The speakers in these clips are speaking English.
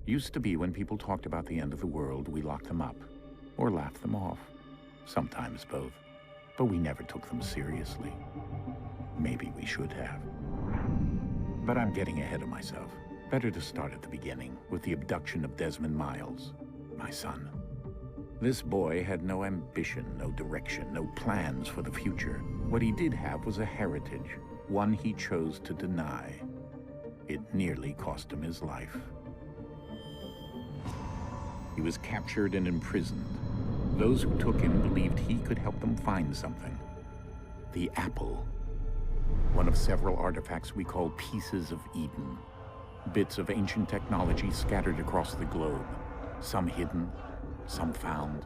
Used to be when people talked about the end of the world, we locked them up. Or laughed them off. Sometimes both. But we never took them seriously. Maybe we should have. But I'm getting ahead of myself. Better to start at the beginning, with the abduction of Desmond Miles, my son. This boy had no ambition, no direction, no plans for the future. What he did have was a heritage, one he chose to deny. It nearly cost him his life. He was captured and imprisoned. Those who took him believed he could help them find something. The apple. One of several artifacts we call pieces of Eden. Bits of ancient technology scattered across the globe. Some hidden, some found,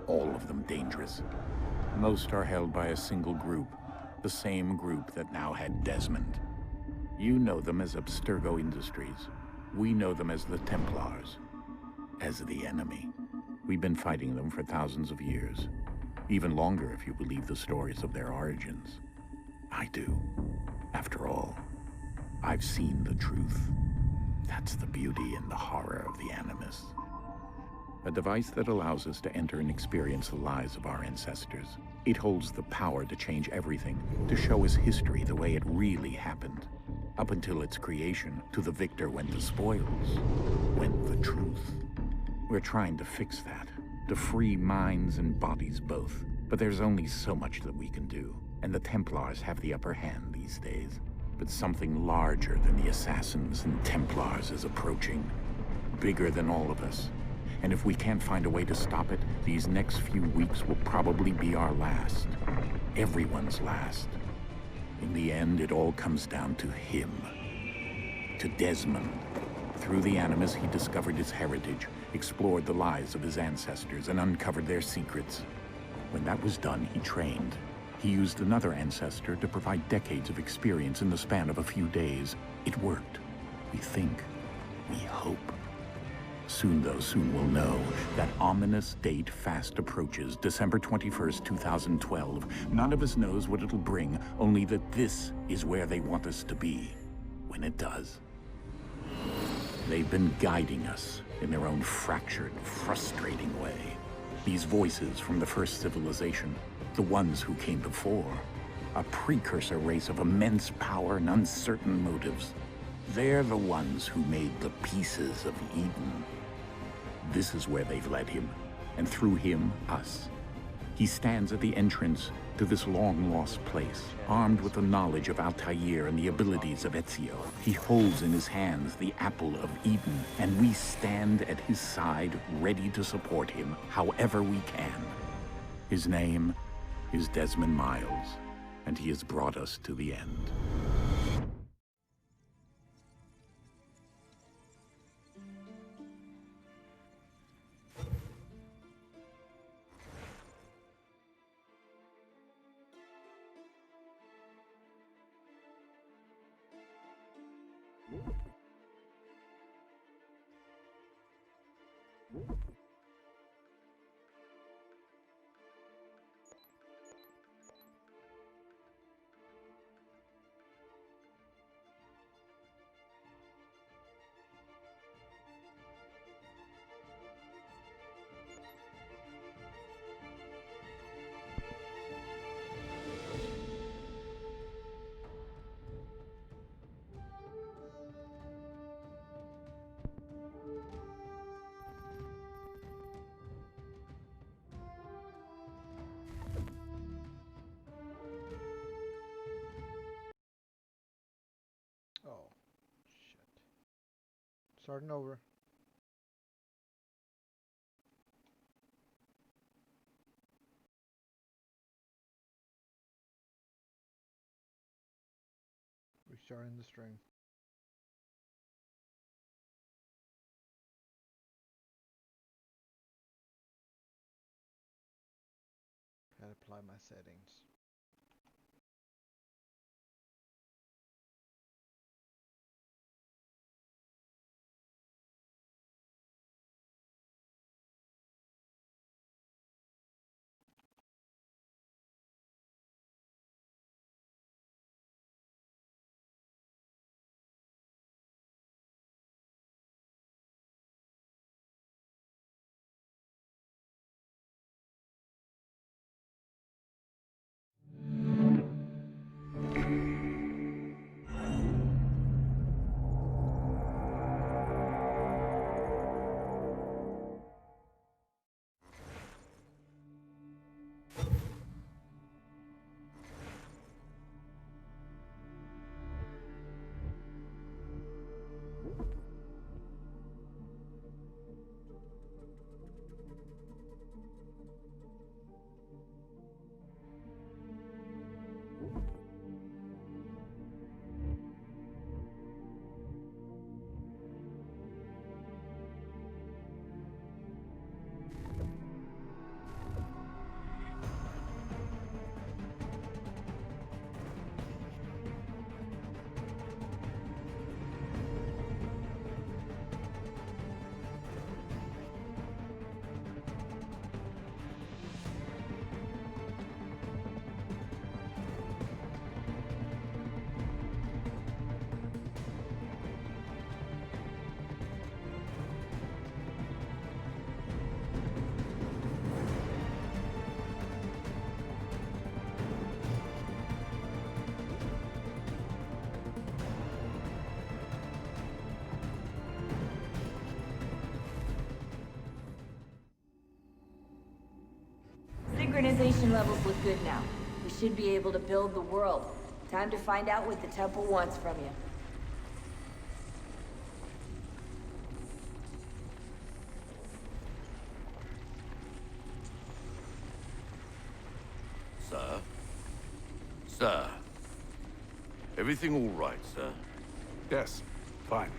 all of them dangerous. Most are held by a single group, the same group that now had Desmond. You know them as Abstergo Industries. We know them as the Templars, as the enemy. We've been fighting them for thousands of years, even longer if you believe the stories of their origins. I do. After all, I've seen the truth. That's the beauty and the horror of the Animus. A device that allows us to enter and experience the lives of our ancestors. It holds the power to change everything, to show us history the way it really happened. Up until its creation, to the victor went the spoils, went the truth. We're trying to fix that, to free minds and bodies both. But there's only so much that we can do, and the Templars have the upper hand these days. But something larger than the Assassins and Templars is approaching, bigger than all of us. And if we can't find a way to stop it, these next few weeks will probably be our last. Everyone's last. In the end, it all comes down to him. To Desmond. Through the Animus, he discovered his heritage, explored the lives of his ancestors, and uncovered their secrets. When that was done, he trained. He used another ancestor to provide decades of experience in the span of a few days. It worked. We think. We hope. Soon, though, soon we'll know. That ominous date fast approaches, December 21st, 2012. None of us knows what it'll bring, only that this is where they want us to be, when it does. They've been guiding us in their own fractured, frustrating way. These voices from the first civilization, the ones who came before, a precursor race of immense power and uncertain motives. They're the ones who made the pieces of Eden. This is where they've led him, and through him, us. He stands at the entrance to this long-lost place, armed with the knowledge of Altair and the abilities of Ezio. He holds in his hands the apple of Eden, and we stand at his side, ready to support him however we can. His name is Desmond Miles, and he has brought us to the end. Oh, shit. Starting over. Restarting the stream. Gotta apply my settings. synchronization levels look good now. We should be able to build the world. Time to find out what the temple wants from you. Sir? Sir? Everything all right, sir? Yes, fine.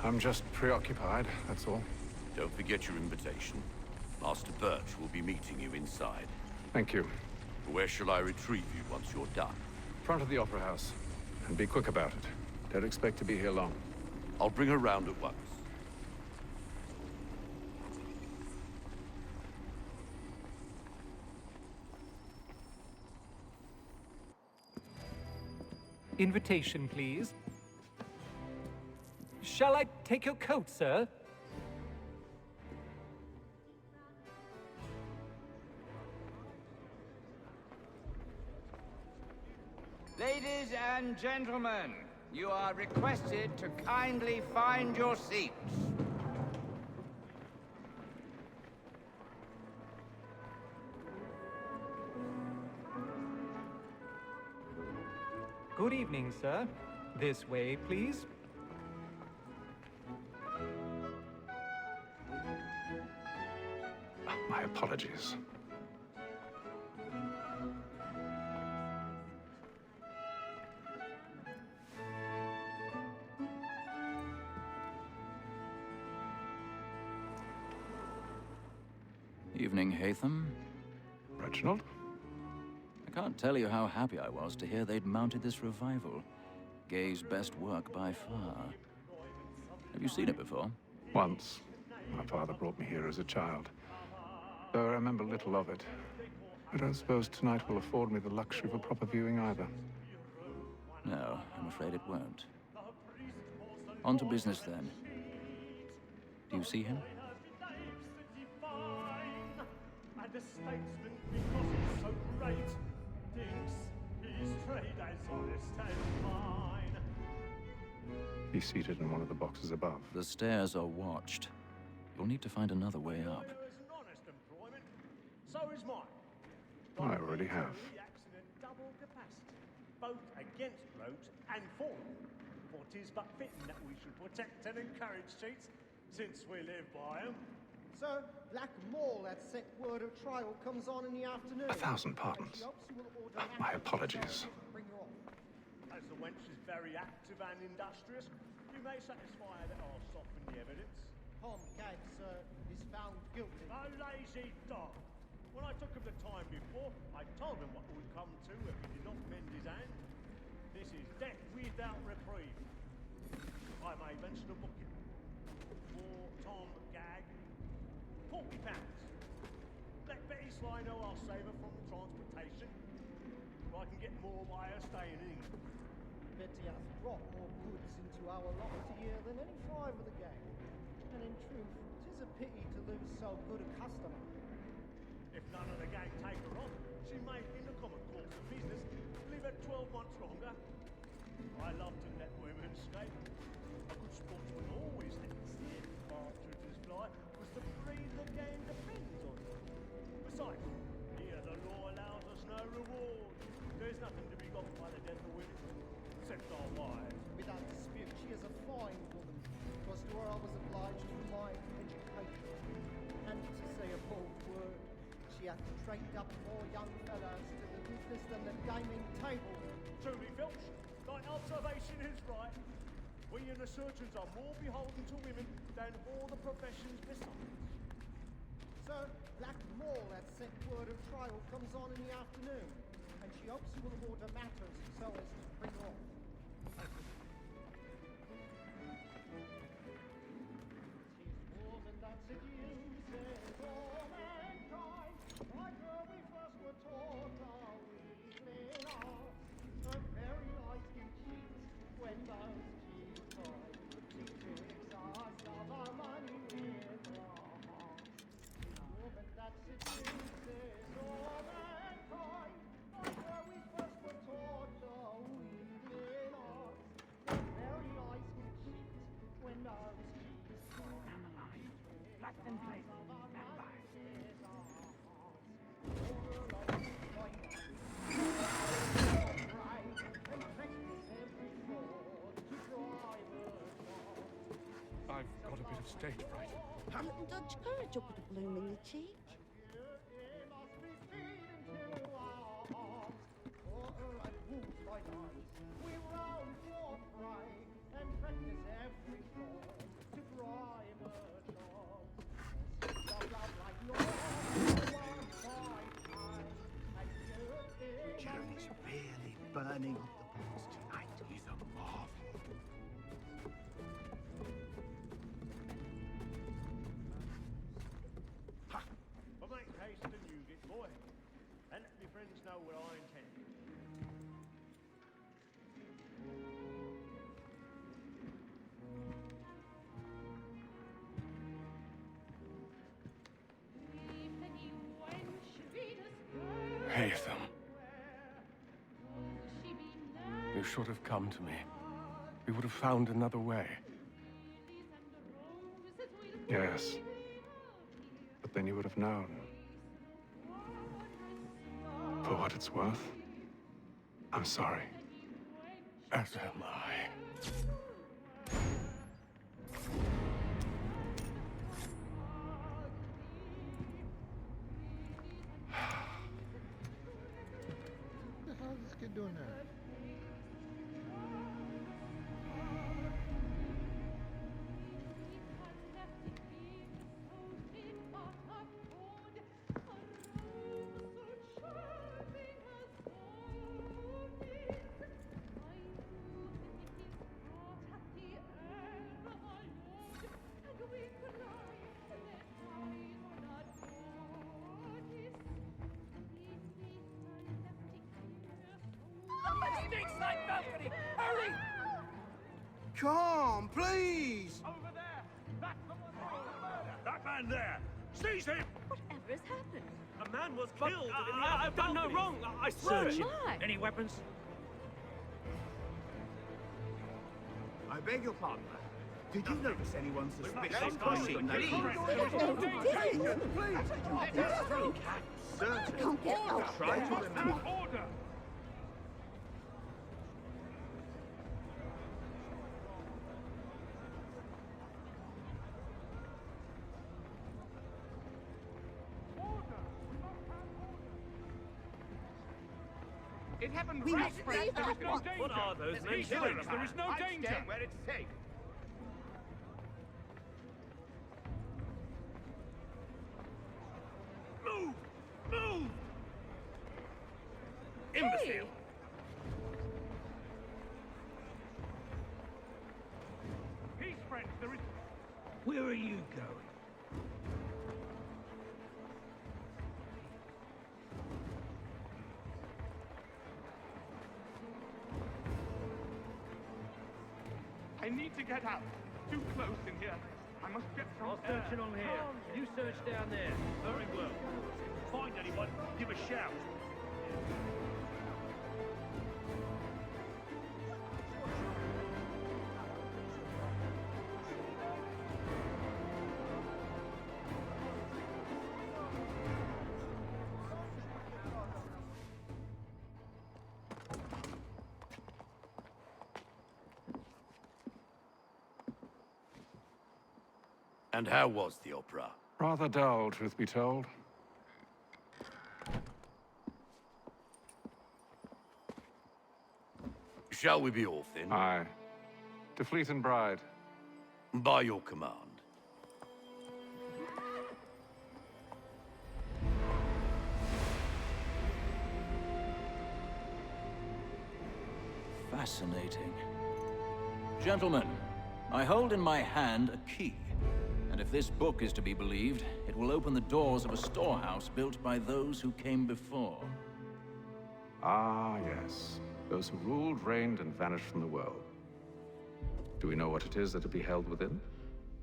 I'm just preoccupied, that's all. Don't forget your invitation. Master Birch will be meeting you inside. Thank you. Where shall I retrieve you once you're done? Front of the Opera House. And be quick about it. Don't expect to be here long. I'll bring her round at once. Invitation, please. Shall I take your coat, sir? Ladies and gentlemen, you are requested to kindly find your seats. Good evening, sir. This way, please. My apologies. Evening, Hatham. Reginald? I can't tell you how happy I was to hear they'd mounted this revival. Gay's best work by far. Have you seen it before? Once. My father brought me here as a child. Though I remember little of it. I don't suppose tonight will afford me the luxury of a proper viewing either. No, I'm afraid it won't. On to business then. Do you see him? And a statesman, because he's so great, thinks his trade as honest as mine. He's seated in one of the boxes above. The stairs are watched. You'll need to find another way up. Is an honest employment, so is mine. I already have. He acts in a double capacity, both against rogues and for them. For 'tis but fitting that we should protect and encourage cheats, since we live by 'em. Sir, Black Mall, that sick word of trial comes on in the afternoon. 1,000 pardons. My apologies. Bring her off. As the wench is very active and industrious, you may satisfy her that I'll soften the evidence. Tom Gag, sir, is found guilty. A lazy dog! When I took him the time before, I told him what would come to if he did not mend his hand. This is death without reprieve. I may mention a booking. For Tom Gag, £40. Let Betty Sly know I'll save her from transportation. Or I can get more by her staying in England. Betty hath brought more goods into our lot here than any five of the gang. And in truth, 'tis a pity to lose so good a customer. If none of the gang take her on, she may, in the common course of business, live at 12 months longer. I love to let women escape. A good sportsman always lets the partridges fly, because the breed of the game depends on it. Besides, here the law allows us no reward. There's nothing to be got by the death of women, except our wives. Without dispute, she is a fine woman. 'Twas to her I was obliged to my education. And to say a bold word, she hath trained up more young fellows to the business than the gaming table. Truly, Filch, thy observation is right. We and the surgeons are more beholden to women than all the professions besides. Sir, Black Mall, that set word of trial comes on in the afternoon, and she hopes you will order matters so as to bring her off. Tis woman that seduces all mankind, like her we first were taught our weakling art. Her very eyes can cheat when those cheats cry. She tricks us of our money with her heart. Woman that seduces all mankind, like her we first were taught our weakling art. Her very eyes can cheat when those cheats cry. She tricks us of our money with her heart. stage fright. Little Dutch courage will put a bloom in your cheek. It must be feeding to our hearts. Water and wolves like eyes. We round for fry and practice every storm to prime a charm. Stop love like Lord, one fight high. And Jeremy's really burning up the balls tonight. He's a marvel. But make haste and use it, boy. And let me friends know what I intend. Haytham. You should have come to me. We would have found another way. Yes. But then you would have known. For what it's worth, I'm sorry. As am I. What the hell is this kid doing there? Hurry! Come, please! Over there! That's the one who did the murder! That man there! Seize him! Whatever has happened? A man was killed in the I've done no wrong. I swear. Search him. Why? Any weapons? I beg your pardon. Did you notice anyone suspicious Please. crossing that Certainly. Can't get out. Try to remember. Order! It happened We right must there. leave There is at no once. danger. What are those men He's doing? safe. There is no I'm danger. staying where it's safe. Move! Move! Imbecile! Peace, friends. There is... Where are you going? I need to get out. Too close in here. I must get some I'll search it on here. You search down there. Very well. Find anyone, give a shout. And how was the opera? Rather dull, truth be told. Shall we be off then? Aye. To Fleet and Bride. By your command. Fascinating. Gentlemen, I hold in my hand a key. And if this book is to be believed, it will open the doors of a storehouse built by those who came before. Ah, yes. Those who ruled, reigned, and vanished from the world. Do we know what it is that will be held within?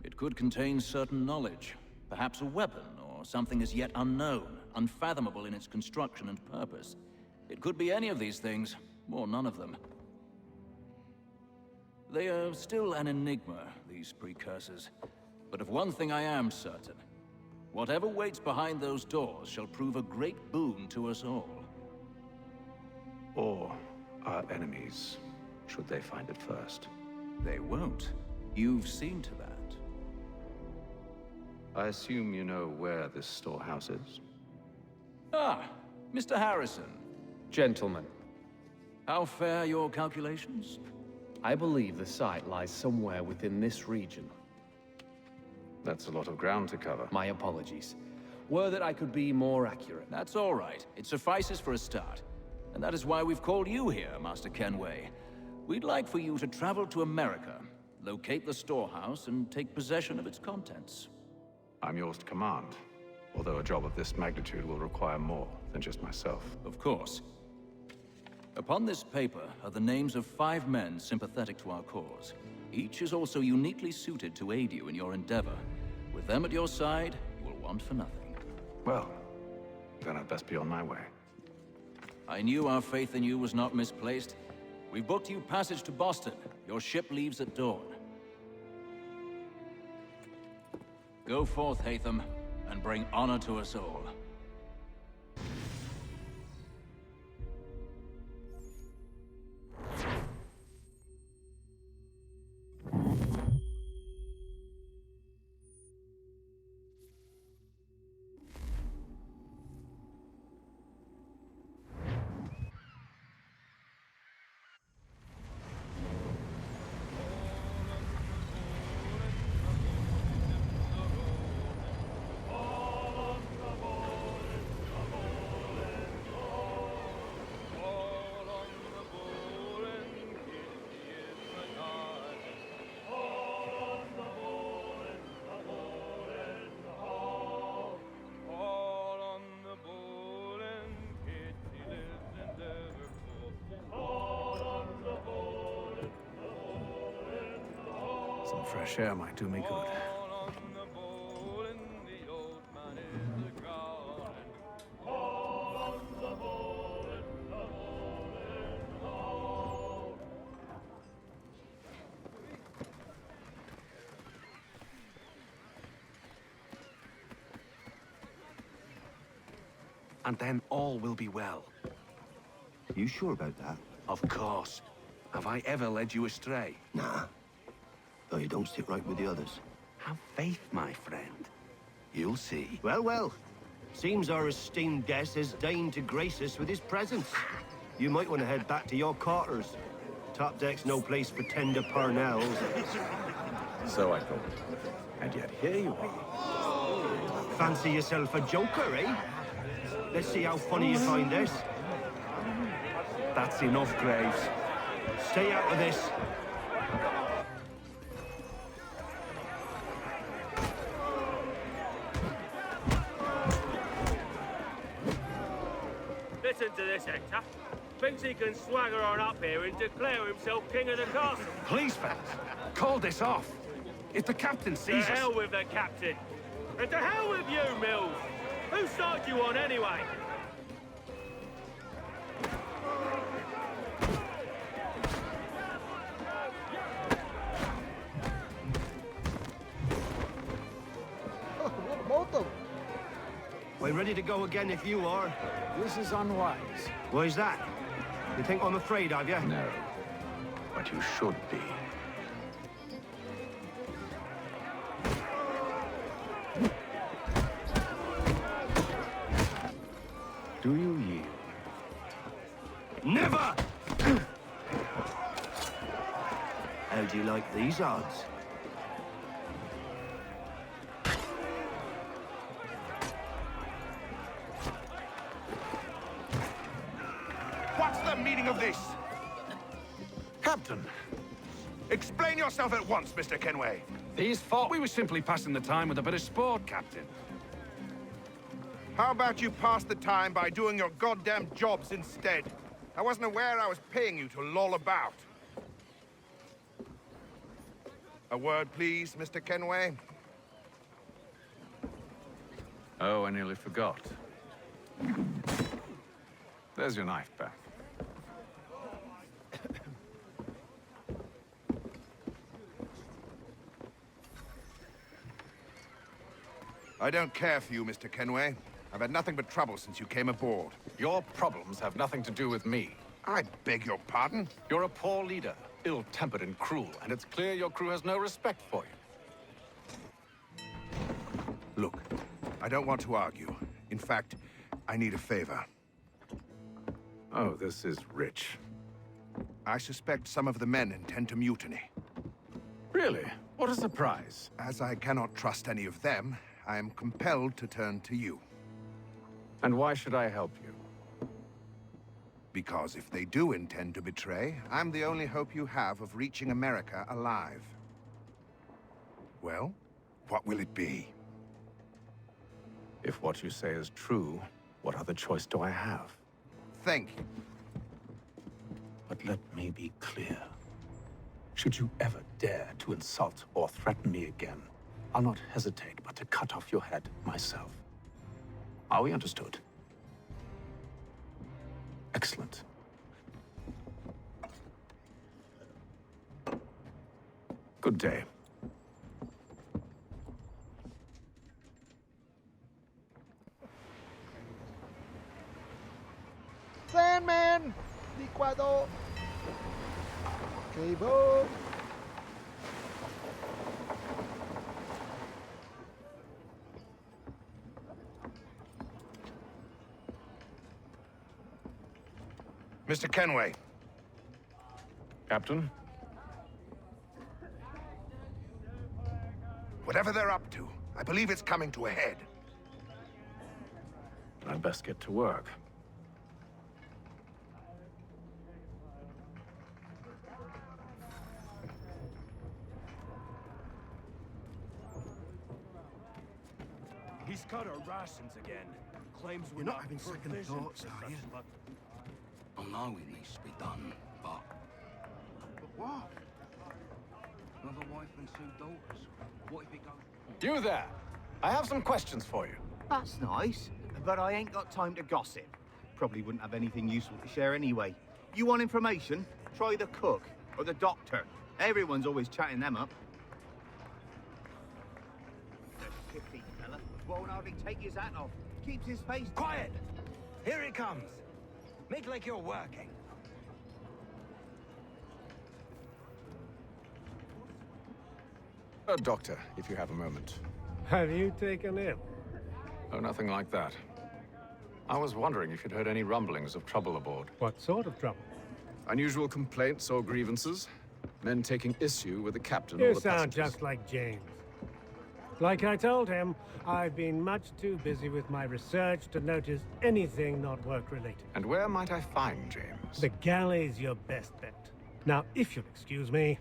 It could contain certain knowledge. Perhaps a weapon, or something as yet unknown, unfathomable in its construction and purpose. It could be any of these things, or none of them. They are still an enigma, these precursors. But of one thing I am certain. Whatever waits behind those doors shall prove a great boon to us all. Or our enemies, should they find it first. They won't. You've seen to that. I assume you know where this storehouse is? Ah, Mr. Harrison. Gentlemen, How fare your calculations? I believe the site lies somewhere within this region. That's a lot of ground to cover. My apologies. Were that I could be more accurate. That's all right. It suffices for a start. And that is why we've called you here, Master Kenway. We'd like for you to travel to America, locate the storehouse, and take possession of its contents. I'm yours to command, although a job of this magnitude will require more than just myself. Of course. Upon this paper are the names of 5 men sympathetic to our cause. Each is also uniquely suited to aid you in your endeavor. With them at your side, you will want for nothing. Well, then I'd best be on my way. I knew our faith in you was not misplaced. We booked you passage to Boston. Your ship leaves at dawn. Go forth, Hatham, and bring honor to us all. Some fresh air might do me good. And then all will be well. You sure about that? Of course. Have I ever led you astray? Nah. Though you don't sit right with the others. Have faith, my friend. You'll see. Well, well. Seems our esteemed guest has deigned to grace us with his presence. You might want to head back to your quarters. Top deck's no place for tender parnells. So I thought. And yet here you are. Fancy yourself a joker, eh? Let's see how funny you find this. That's enough, Graves. Stay out of this. Listen to this, Hector. Thinks he can swagger on up here and declare himself king of the castle. Please, fellas, call this off. If the captain To sees us... hell with the captain. And to hell with you, Mills. Who started you on anyway? Both of them. We're ready to go again if you are. This is unwise. Why's that? You think I'm afraid of you? No. But you should be. Do you yield? Never! How do you like these odds? What's the meaning of this? Captain, explain yourself at once, Mr. Kenway. These thought we were simply passing the time with a bit of sport, Captain. How about you pass the time by doing your goddamn jobs instead? I wasn't aware I was paying you to loll about. A word, please, Mr. Kenway. Oh, I nearly forgot. There's your knife back. I don't care for you, Mr. Kenway. I've had nothing but trouble since you came aboard. Your problems have nothing to do with me. I beg your pardon? You're a poor leader, ill-tempered and cruel, and it's clear your crew has no respect for you. Look, I don't want to argue. In fact, I need a favor. Oh, this is rich. I suspect some of the men intend to mutiny. Really? What a surprise. As I cannot trust any of them, I am compelled to turn to you. And why should I help you? Because if they do intend to betray, I'm the only hope you have of reaching America alive. Well, what will it be? If what you say is true, what other choice do I have? Think. But let me be clear. Should you ever dare to insult or threaten me again, I'll not hesitate but to cut off your head myself. Are we understood? Excellent. Good day. Sandman! Licuado! Cable! Mr. Kenway. Captain? Whatever they're up to, I believe it's coming to a head. I'd best get to work. He's cut our rations again. Claims we're You're not having second provisioned thoughts, for are such you? luck. I know it needs to be done, but... But what? Another wife and 2 daughters. What if it goes... You there! I have some questions for you. That's nice, but I ain't got time to gossip. Probably wouldn't have anything useful to share anyway. You want information? Try the cook or the doctor. Everyone's always chatting them up. The shifty fella won't hardly take his hat off. Keeps his face... Quiet! Here he comes. Make like you're working. Doctor, if you have a moment. Have you taken ill? Oh, nothing like that. I was wondering if you'd heard any rumblings of trouble aboard. What sort of trouble? Unusual complaints or grievances? Men taking issue with the captain or You the sound passengers? just like James. Like I told him, I've been much too busy with my research to notice anything not work-related. And where might I find James? The galley's your best bet. Now, if you'll excuse me...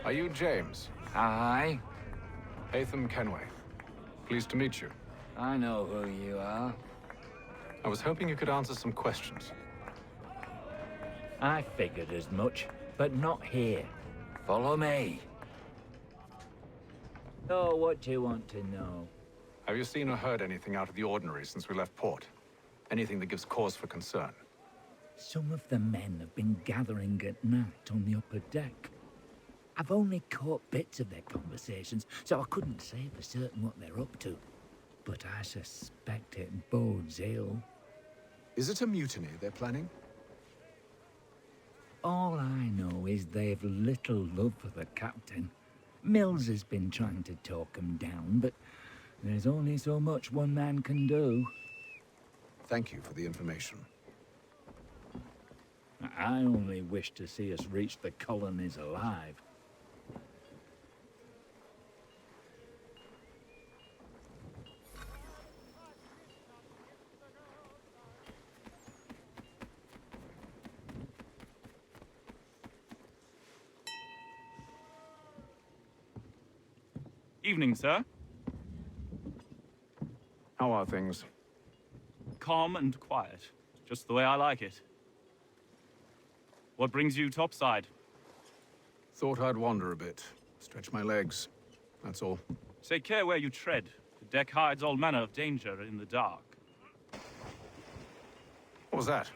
Are you James? Aye. Hatham Kenway. Pleased to meet you. I know who you are. I was hoping you could answer some questions. I figured as much, but not here. Follow me. Oh, what do you want to know? Have you seen or heard anything out of the ordinary since we left port? Anything that gives cause for concern? Some of the men have been gathering at night on the upper deck. I've only caught bits of their conversations, so I couldn't say for certain what they're up to. But I suspect it bodes ill. Is it a mutiny they're planning? All I know is they've little love for the captain. Mills has been trying to talk him down, but there's only so much one man can do. Thank you for the information. I only wish to see us reach the colonies alive. Evening, sir. How are things? Calm and quiet. Just the way I like it. What brings you topside? Thought I'd wander a bit. Stretch my legs. That's all. Take care where you tread. The deck hides all manner of danger in the dark. What was that?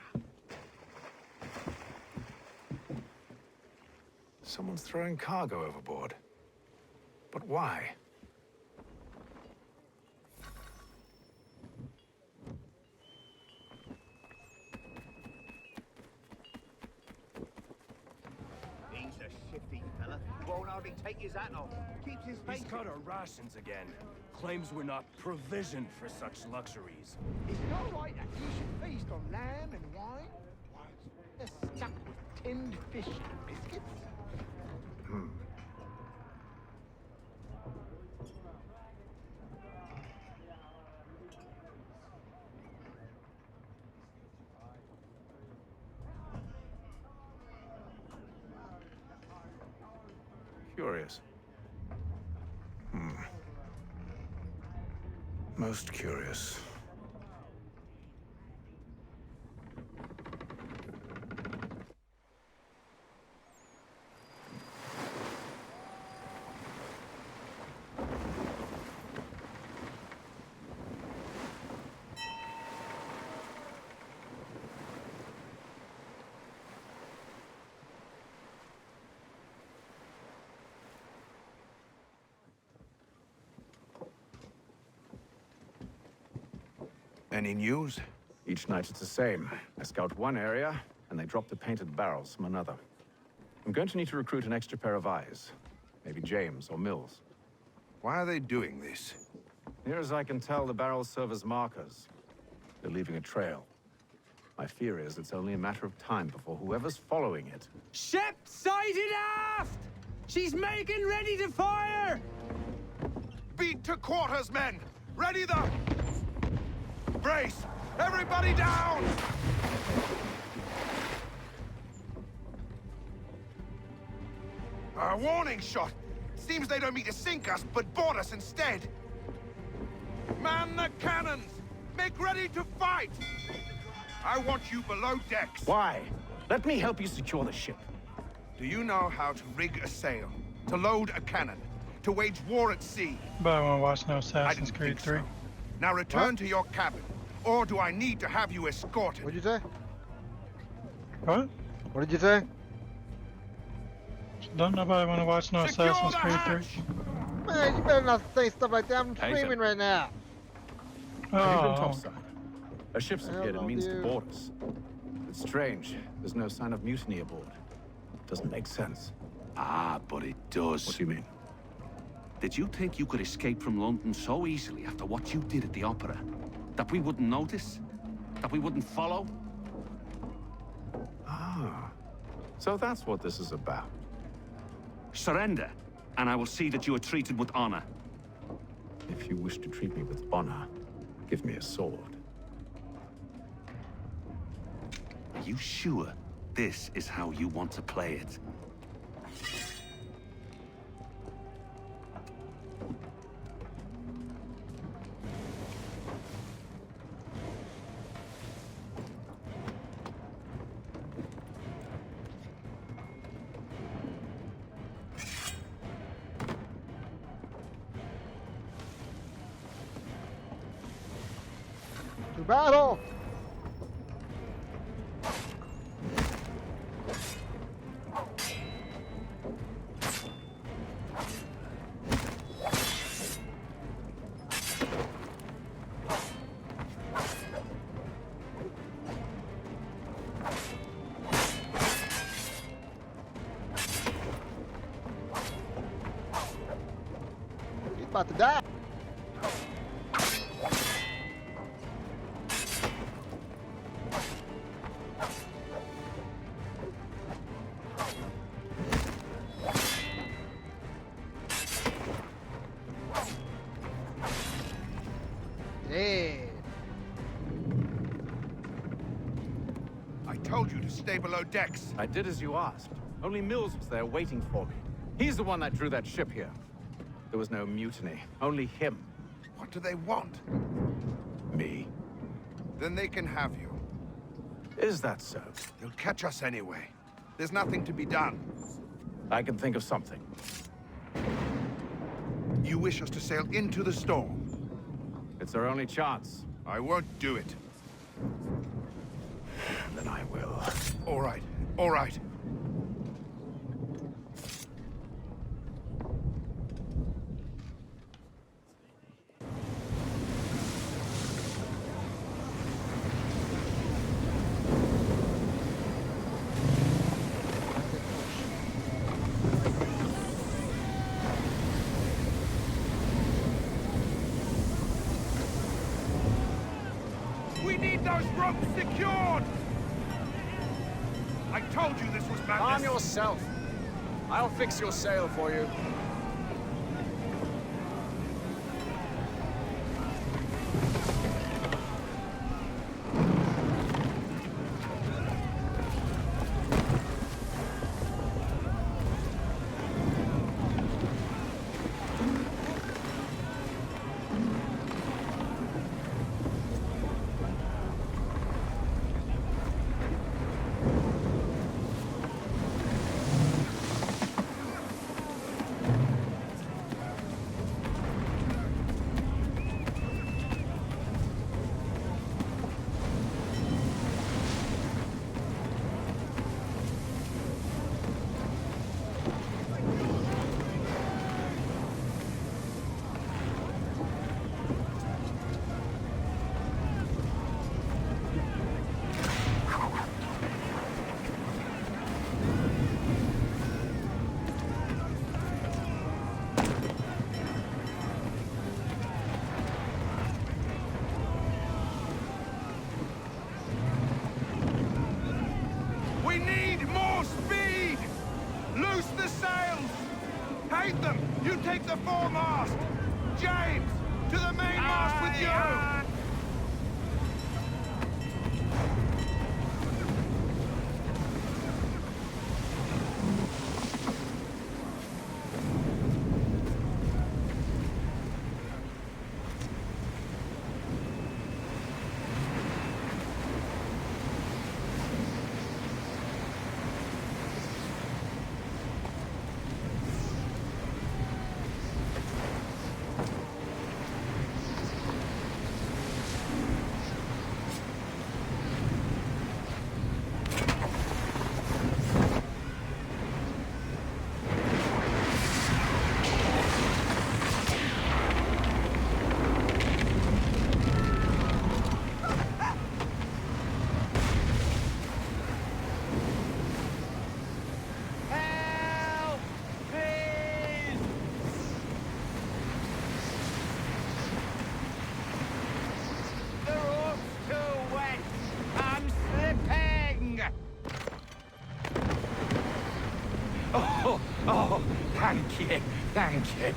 Someone's throwing cargo overboard. But why? He's a shifty fella. Won't hardly take his hat off. Keeps his face. He's cut our rations again. Claims we're not provisioned for such luxuries. Is it all right that you should feast on lamb and wine? Why, they're stuck with tinned fish and biscuits. Curious. Most curious. Any news? Each night it's the same. I scout one area, and they drop the painted barrels from another. I'm going to need to recruit an extra pair of eyes. Maybe James or Mills. Why are they doing this? Near as I can tell, the barrels serve as markers. They're leaving a trail. My fear is it's only a matter of time before whoever's following it... Ship sighted aft! She's making ready to fire! Beat to quarters, men! Ready the... Brace! Everybody down! A warning shot! Seems they don't mean to sink us, but board us instead! Man the cannons! Make ready to fight! I want you below decks! Why? Let me help you secure the ship. Do you know how to rig a sail? To load a cannon? To wage war at sea? But I want to watch no Assassin's Creed 3. Now return to your cabin, or do I need to have you escorted? What'd you say? What? What did you say? Don't nobody want to watch no Assassin's Creed 3. Man, you better not say stuff like that. I'm streaming right now. Even topside. A ship's appeared and means to board us. It's strange. There's no sign of mutiny aboard. Doesn't make sense. Ah, but it does. What do you mean? Did you think you could escape from London so easily after what you did at the opera? That we wouldn't notice? That we wouldn't follow? Ah. So that's what this is about. Surrender, and I will see that you are treated with honor. If you wish to treat me with honor, give me a sword. Are you sure this is how you want to play it? To battle! He's about to die. Dead. I told you to stay below decks. I did as you asked. Only Mills was there waiting for me. He's the one that drew that ship here. There was no mutiny, only him. What do they want? Me. Then they can have you. Is that so? They'll catch us anyway. There's nothing to be done. I can think of something. You wish us to sail into the storm? It's our only chance. I won't do it. Then I will. All right, all right. those ropes secured! I told you this was madness. Calm yourself. I'll fix your sail for you. We need more speed! Loose the sails! Hate them! You take the foremast! James, to the mainmast with you! Oh, thank you, thank you.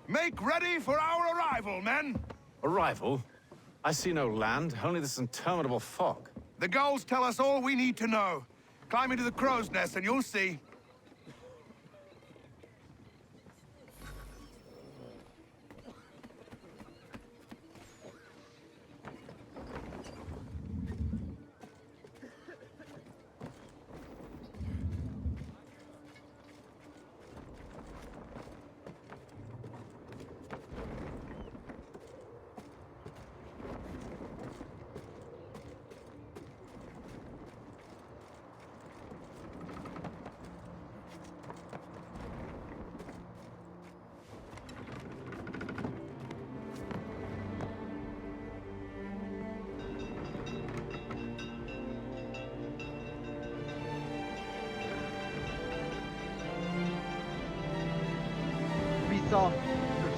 Make ready for our arrival, men! Arrival? I see no land, only this interminable fog. The gulls tell us all we need to know. Climb into the crow's nest and you'll see.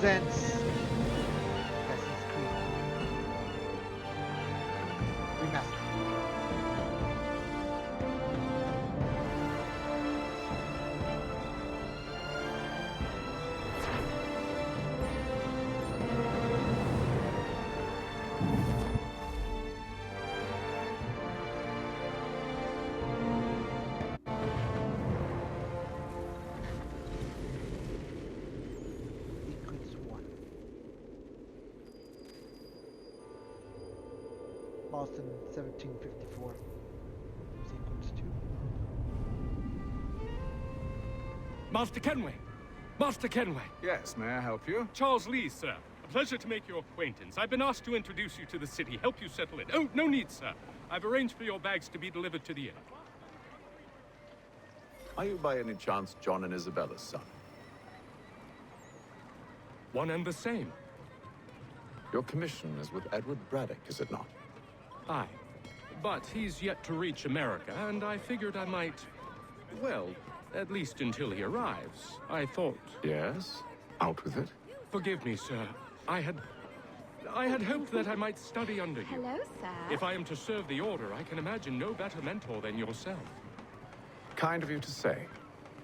Presents Assassin's Creed. Boston 1754. Sequence 2. Master Kenway! Master Kenway! Yes, may I help you? Charles Lee, sir. A pleasure to make your acquaintance. I've been asked to introduce you to the city, help you settle in. Oh, no need, sir. I've arranged for your bags to be delivered to the inn. Are you by any chance John and Isabella's son? One and the same. Your commission is with Edward Braddock, is it not? Aye. But he's yet to reach America, and I figured I might... Well, at least until he arrives. I thought... Yes? Out with it. Forgive me, sir. I had hoped that I might study under you. Hello, sir. If I am to serve the Order, I can imagine no better mentor than yourself. Kind of you to say,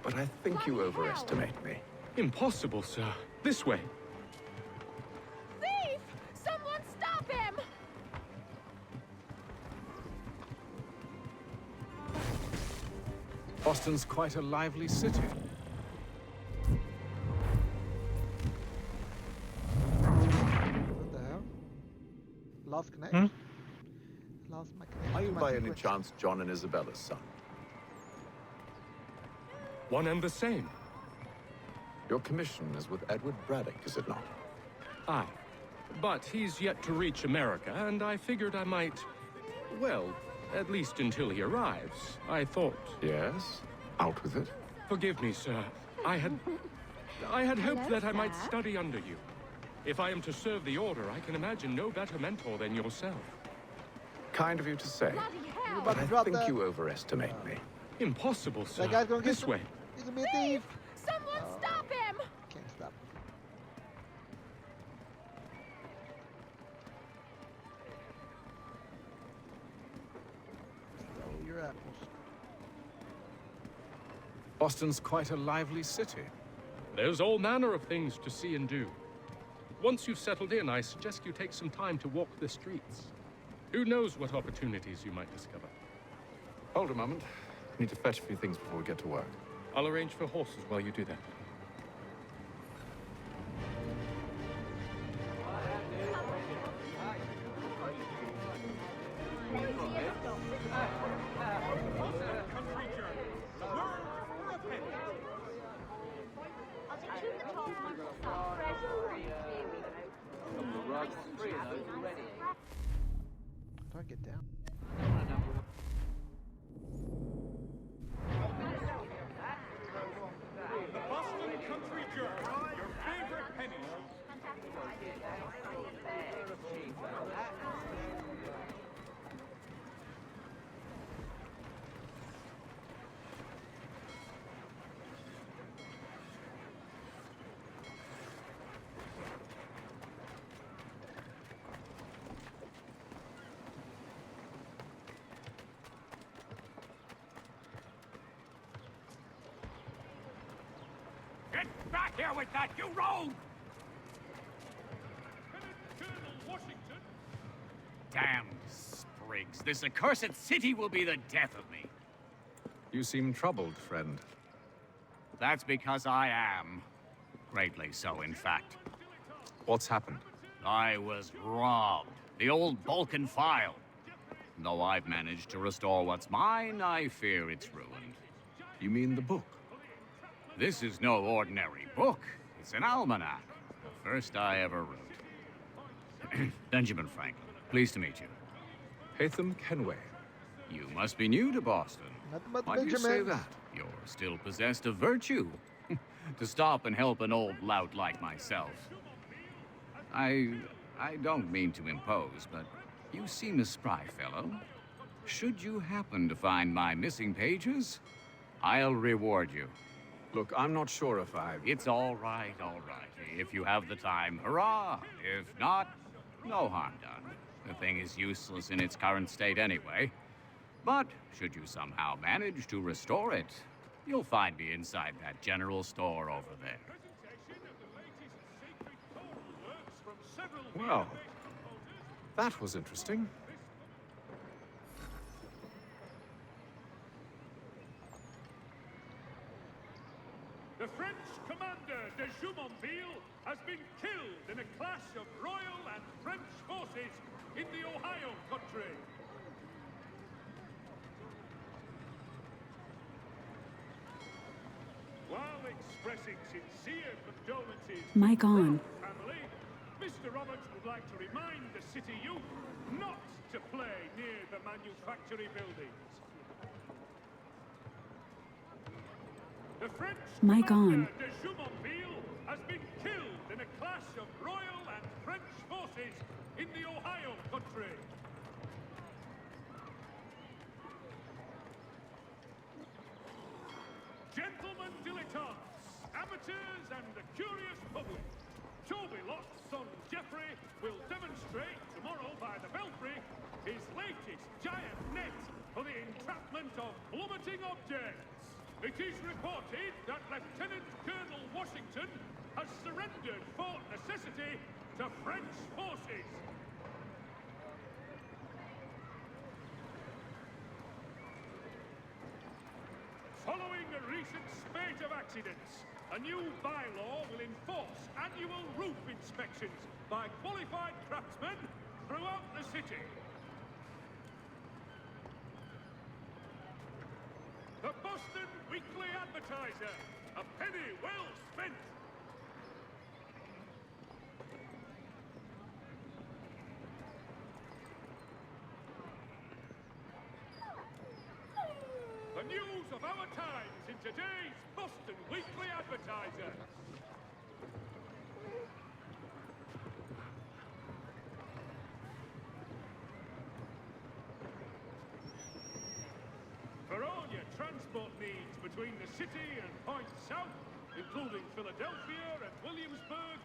but I think you overestimate me. Impossible, sir. This way. Thief! Someone stop him! Boston's quite a lively city. What the hell? Lost connection. Lost my connection. Are you to my by any sequence. chance John and Isabella's son? One and the same. Your commission is with Edward Braddock, is it not? Aye. But he's yet to reach America, and I figured I might... Well, at least until he arrives. I thought... Yes? Out with it. Forgive me, sir. I had hoped that I might study under you. If I am to serve the Order, I can imagine no better mentor than yourself. Kind of you to say, You about but to I drop think that? you overestimate me. Impossible, sir. That guy's gonna get This way. He's gonna be a thief. Someone stop him! Can't stop. Stole your apples. Boston's quite a lively city. There's all manner of things to see and do. Once you've settled in, I suggest you take some time to walk the streets. Who knows what opportunities you might discover. Hold a moment. I need to fetch a few things before we get to work. I'll arrange for horses while you do that. How do I get down? The Boston Country Journal, your favorite penny Get back here with that, you rogue! Washington. Damn sprigs. This accursed city will be the death of me. You seem troubled, friend. That's because I am. Greatly so, in fact. What's happened? I was robbed. The old Balkan file. Though I've managed to restore what's mine, I fear it's ruined. You mean the book? This is no ordinary book. It's an almanac. The first I ever wrote. Benjamin Franklin, pleased to meet you. Hatham Kenway. You must be new to Boston. Nothing but Why do you say Benjamins. that? You're still possessed of virtue. To stop and help an old lout like myself. I don't mean to impose, but you seem a spry fellow. Should you happen to find my missing pages, I'll reward you. Look, I'm not sure if I... It's all right, all right. If you have the time, hurrah! If not, no harm done. The thing is useless in its current state anyway. But should you somehow manage to restore it, you'll find me inside that general store over there. Well, that was interesting. The French commander de Jumonville has been killed in a clash of Royal and French forces in the Ohio country. While expressing sincere condolences to Mic the on. Brown family, Mr. Roberts would like to remind the city youth not to play near the manufactory buildings. The French Mic commander on. de Jumonville has been killed in a clash of Royal and French forces in the Ohio country. Gentlemen dilettantes, amateurs and the curious public, Toby Locke's son Geoffrey will demonstrate tomorrow by the Belfry his latest giant net for the entrapment of plummeting objects. It is reported that Lieutenant Colonel Washington has surrendered Fort Necessity to French forces. Following a recent spate of accidents, a new bylaw will enforce annual roof inspections by qualified craftsmen throughout the city. The Boston Weekly Advertiser, a penny well spent. The news of our times in today's Boston Weekly Advertiser. For all your transport needs between the city and points south, including Philadelphia and Williamsburg,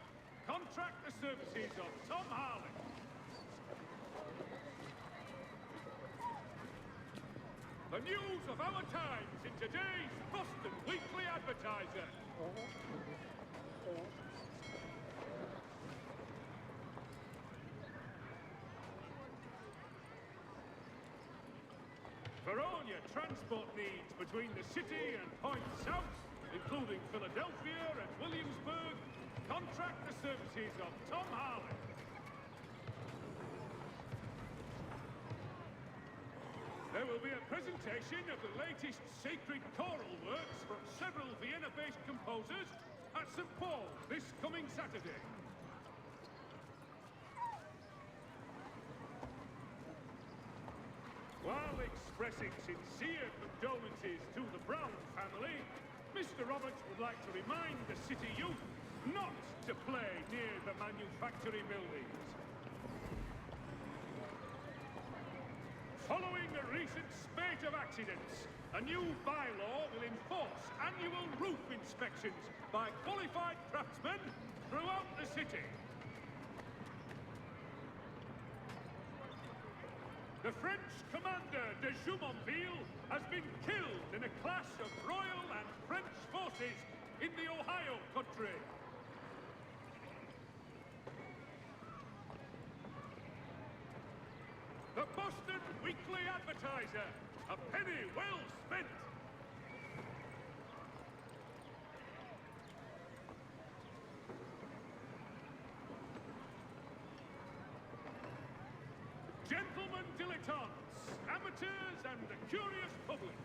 contract the services of Tom Harley. The news of our times in today's Boston Weekly Advertiser. For all your transport needs between the city and points south, including Philadelphia and Williamsburg, contract the services of Tom Harley. There will be a presentation of the latest sacred choral works from several Vienna-based composers at St. Paul's this coming Saturday. While expressing sincere condolences to the Brown family, Mr. Roberts would like to remind the city youth not to play near the manufactory buildings. Following a recent spate of accidents, a new bylaw will enforce annual roof inspections by qualified craftsmen throughout the city. The French commander de Jumonville has been killed in a clash of Royal and French forces in the Ohio country. The Boston Weekly Advertiser, a penny well spent. Gentlemen dilettantes, amateurs and the curious public,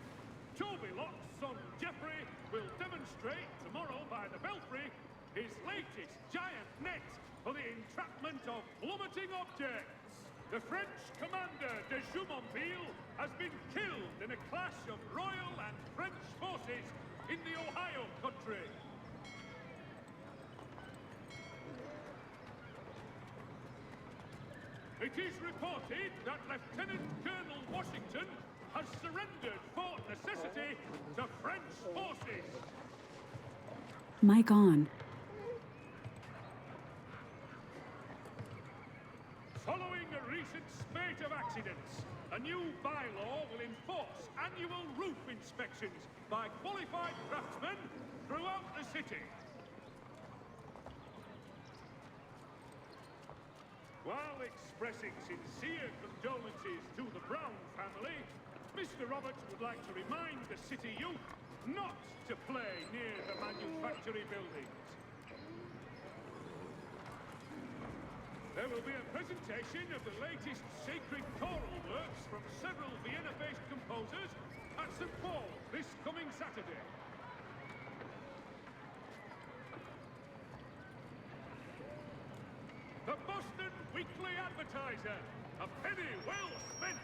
Toby Locke's son Geoffrey will demonstrate tomorrow by the Belfry his latest giant net for the entrapment of plummeting objects. The French commander de Jumonville has been killed in a clash of Royal and French forces in the Ohio country. It is reported that Lieutenant Colonel Washington has surrendered Fort Necessity to French forces. Mic on. Following a recent spate of accidents, a new bylaw will enforce annual roof inspections by qualified craftsmen throughout the city. While expressing sincere condolences to the Brown family, Mr. Roberts would like to remind the city youth not to play near the manufactory buildings. There will be a presentation of the latest sacred choral works from several Vienna-based composers at St. Paul this coming Saturday. The Boston Weekly Advertiser, a penny well spent.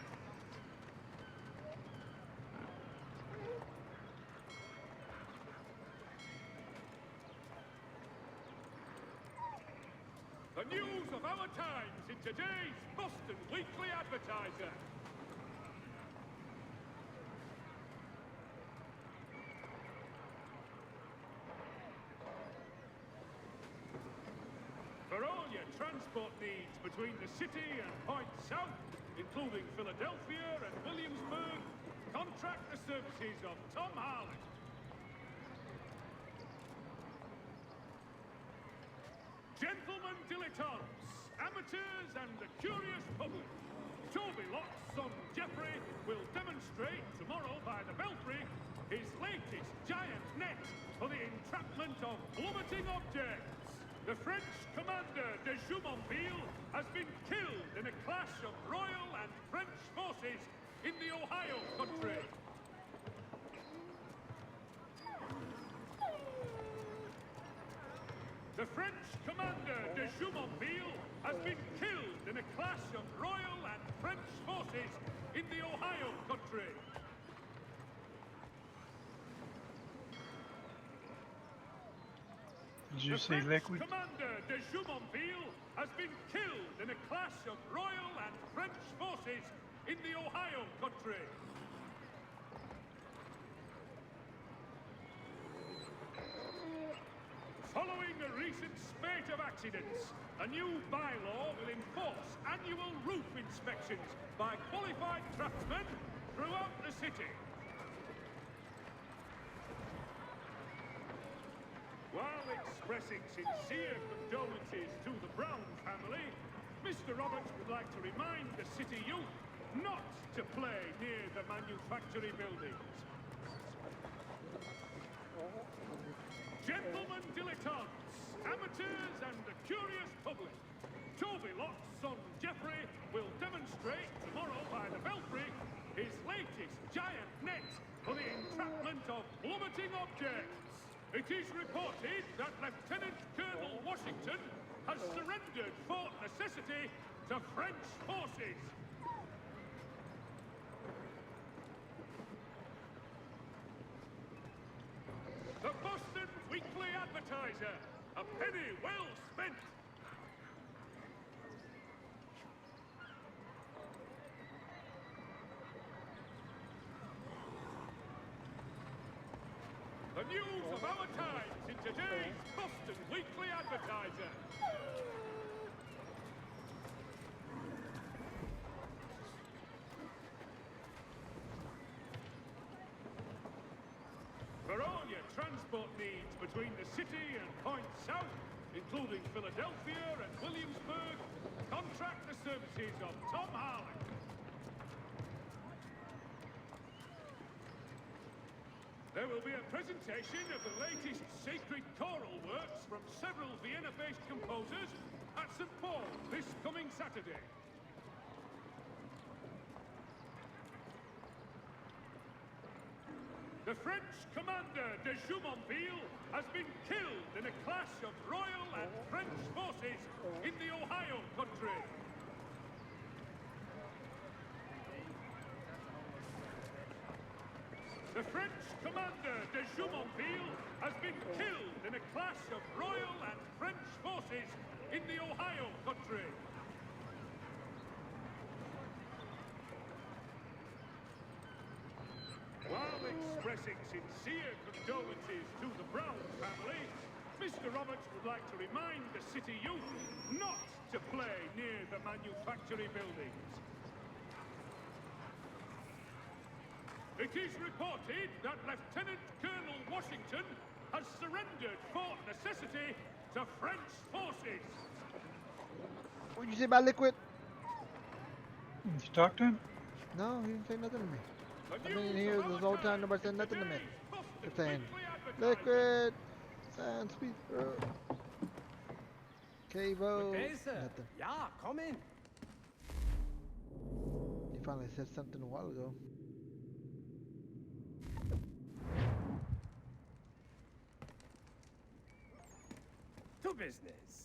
The news of our times in today's Boston Weekly Advertiser. For all your transport needs between the city and Point South, including Philadelphia and Williamsburg, contract the services of Tom Harlan. Gentlemen dilettantes, amateurs and the curious public, Toby Locke's son Jeffrey will demonstrate tomorrow by the Belfry his latest giant net for the entrapment of plummeting objects. The French commander de Jumonville has been killed in a clash of Royal and French forces in the Ohio country. The French commander de Jumonville has been killed in a clash of Royal and French forces in the Ohio country. Did you see liquid? Commander de Jumonville has been killed in a clash of Royal and French forces in the Ohio country. Following a recent spate of accidents, a new bylaw will enforce annual roof inspections by qualified craftsmen throughout the city. While expressing sincere condolences to the Brown family, Mr. Roberts would like to remind the city youth not to play near the manufactory buildings. Gentlemen dilettantes, amateurs and the curious public, Toby Locke's son Jeffrey will demonstrate tomorrow by the Belfry his latest giant net for the entrapment of plummeting objects. It is reported that Lieutenant Colonel Washington has surrendered Fort Necessity to French forces. The Boston Weekly Advertiser, a penny well spent. The news of our times in today's Boston Weekly Advertiser. For all your transport needs between the city and Point South, including Philadelphia and Williamsburg, contract the services of Tom Harlan. There will be a presentation of the latest sacred choral works from several Vienna-based composers at St. Paul this coming Saturday. The French commander de Jumonville has been killed in a clash of Royal and French forces in the Ohio country. The French commander de Jumonville has been killed in a clash of Royal and French forces in the Ohio country. While expressing sincere condolences to the Brown family, Mr. Roberts would like to remind the city youth not to play near the manufactory buildings. It is reported that Lieutenant Colonel Washington has surrendered Fort Necessity to French forces. What'd you say about liquid? You talked to him? No, he didn't say nothing to me. I've been in here this whole time, nobody said nothing to me. They're saying, liquid, sand, speed, Cable. Good day, sir. Nothing. Yeah, come in. He finally said something a while ago. To business.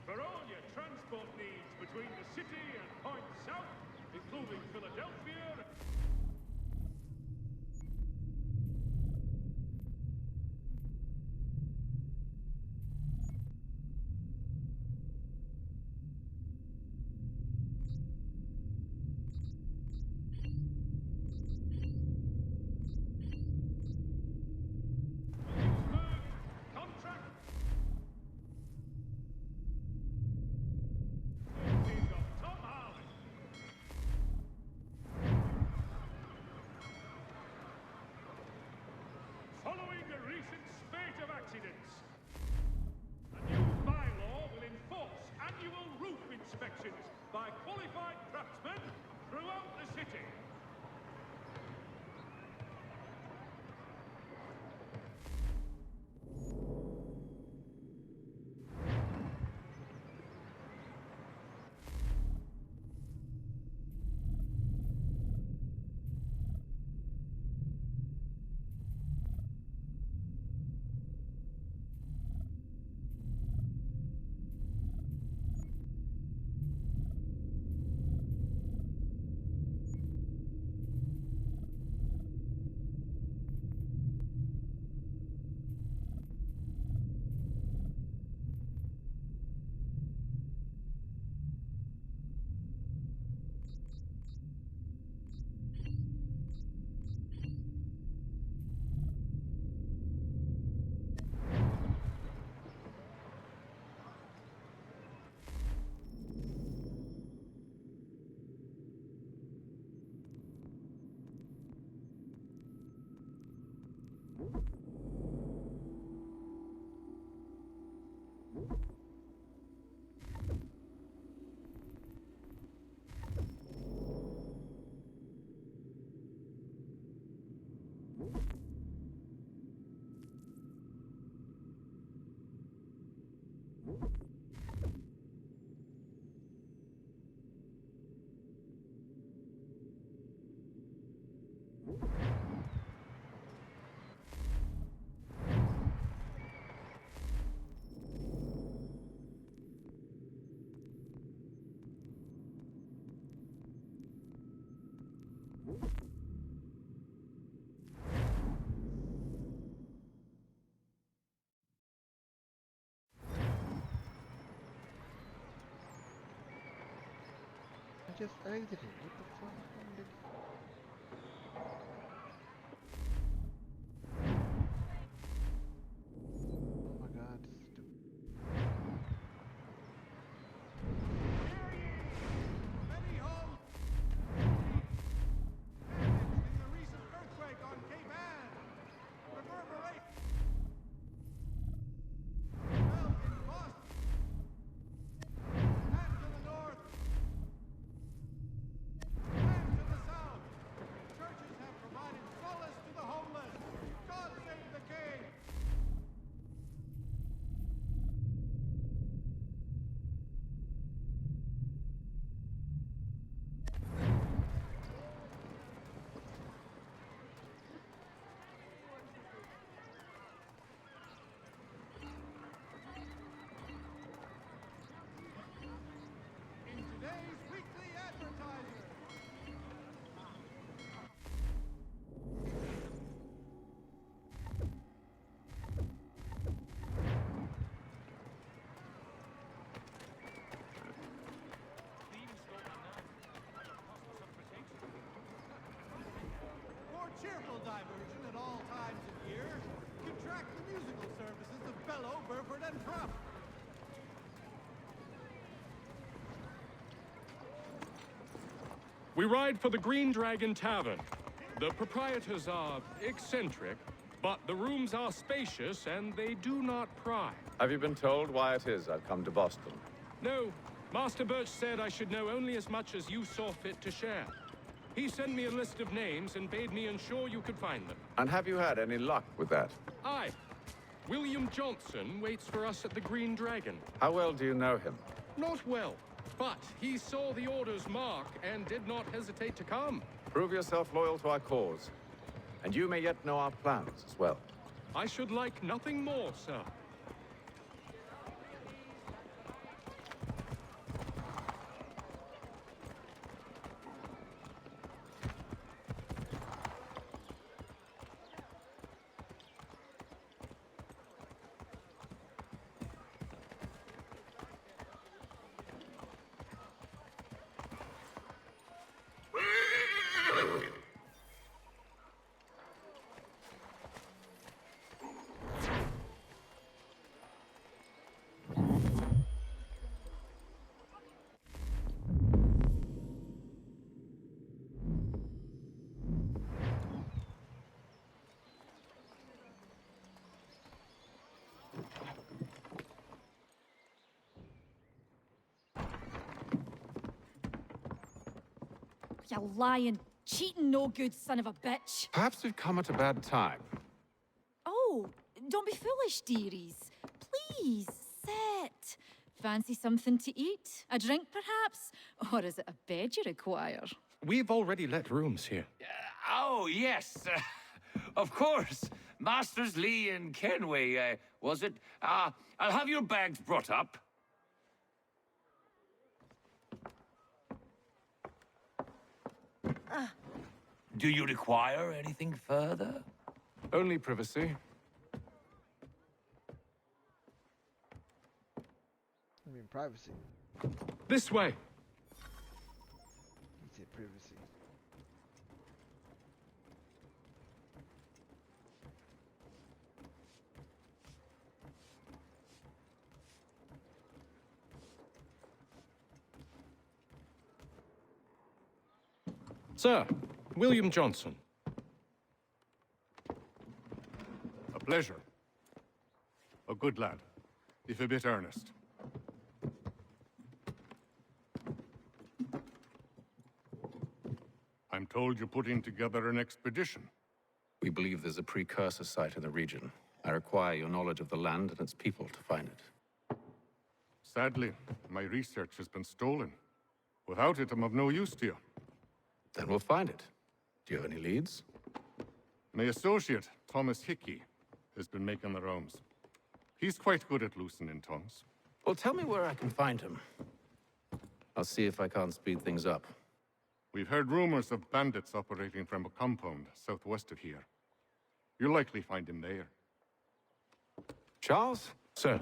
For all your transport needs between the city and Point South, including Philadelphia. Following a recent spate of accidents, a new bylaw will enforce annual roof inspections by qualified craftsmen throughout the city. I just exited. What the fuck? Oh my god, this is stupid. Many homes damaged in the recent earthquake on Cape Ann. Reverberate. Felt in Boston. And to the north. And Crack the musical services of Bellow, Burford, and Trump. We ride for the Green Dragon Tavern. The proprietors are eccentric, but the rooms are spacious and they do not pry. Have you been told why it is I've come to Boston? No, Master Birch said I should know only as much as you saw fit to share. He sent me a list of names and bade me ensure you could find them. And have you had any luck with that? Aye. William Johnson waits for us at the Green Dragon. How well do you know him? Not well, but he saw the order's mark and did not hesitate to come. Prove yourself loyal to our cause, and you may yet know our plans as well. I should like nothing more, sir. You lying, cheating, no good son of a bitch. Perhaps we've come at a bad time. Oh, don't be foolish, dearies. Please, sit. Fancy something to eat? A drink, perhaps? Or is it a bed you require? We've already let rooms here. Oh, yes. Of course. Masters Lee and Kenway, was it? I'll have your bags brought up. Do you require anything further? Only privacy. I mean, privacy. This way. He said privacy. Sir, William Johnson. A pleasure. A good lad, if a bit earnest. I'm told you're putting together an expedition. We believe there's a precursor site in the region. I require your knowledge of the land and its people to find it. Sadly, my research has been stolen. Without it, I'm of no use to you. Then we'll find it. Do you have any leads? My associate, Thomas Hickey, has been making the rounds. He's quite good at loosening tongues. Well, tell me where I can find him. I'll see if I can't speed things up. We've heard rumors of bandits operating from a compound southwest of here. You'll likely find him there. Charles? Sir.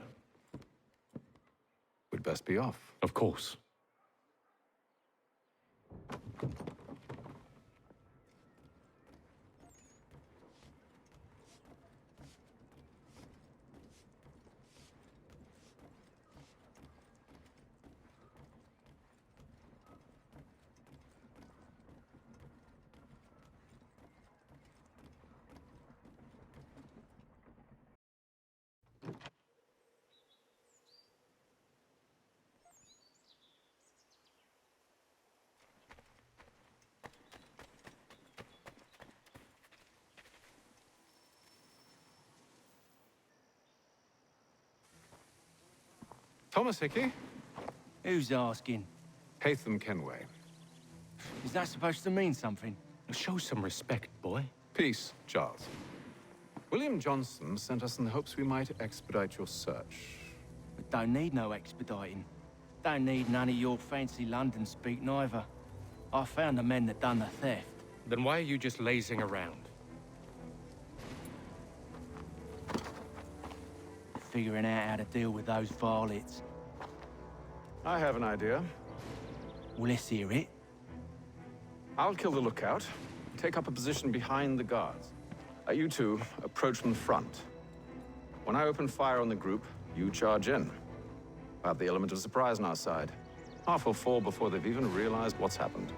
We'd best be off. Of course. Thomas Hickey? Who's asking? Haytham Kenway. Is that supposed to mean something? Show some respect, boy. Peace, Charles. William Johnson sent us in the hopes we might expedite your search. We don't need no expediting. Don't need none of your fancy London speak neither. I found the men that done the theft. Then why are you just lazing around? Figuring out how to deal with those varlets. I have an idea. Well, let's hear it. I'll kill the lookout, take up a position behind the guards. You two approach from the front. When I open fire on the group, you charge in. I have the element of surprise on our side. Half will fall before they've even realized what's happened.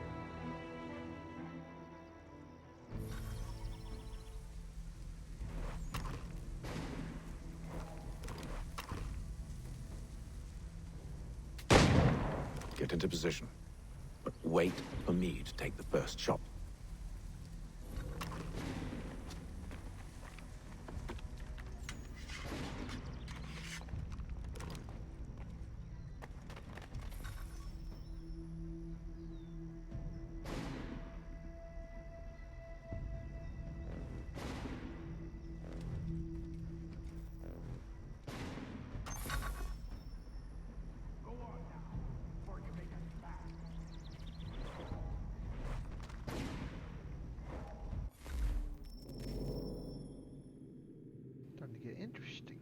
Get into position. But wait for me to take the first shot. Starting to get interesting.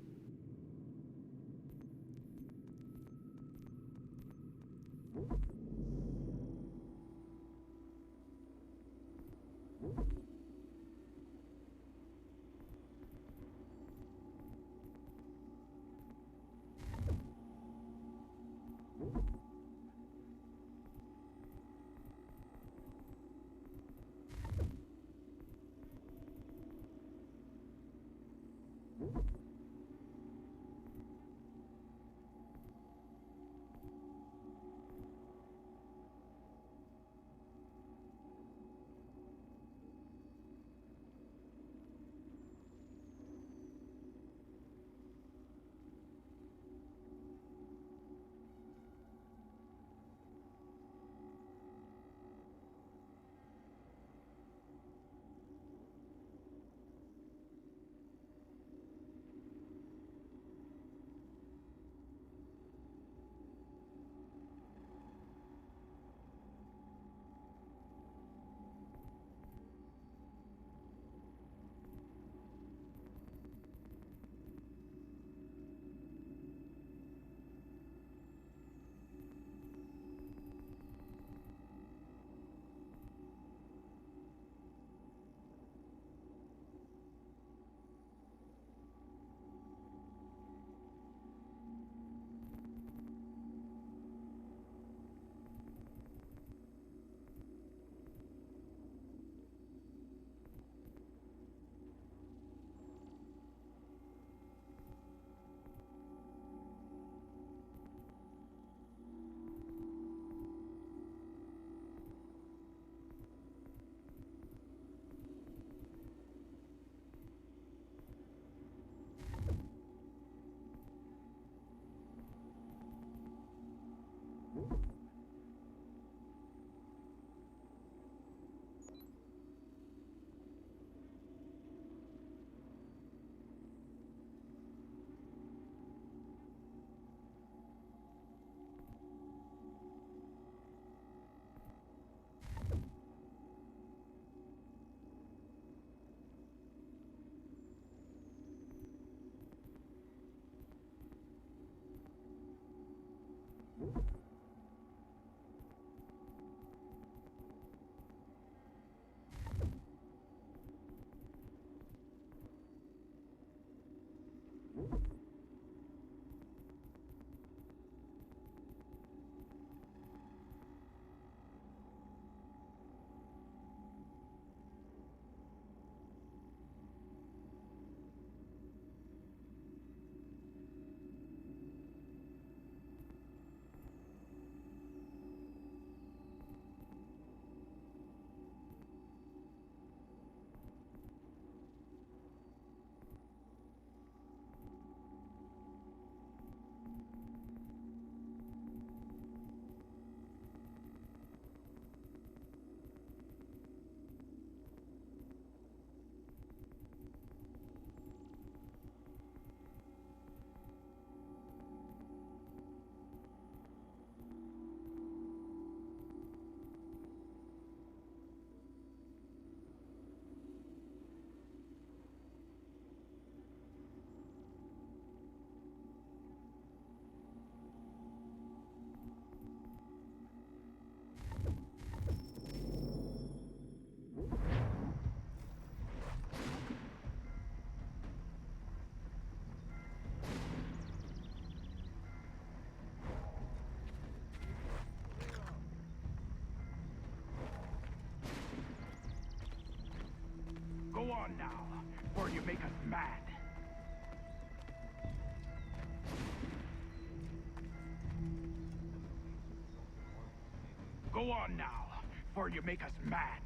Go on now, before you make us mad. Go on now, before you make us mad.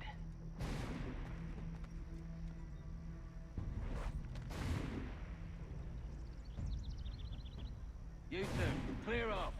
You two, clear off.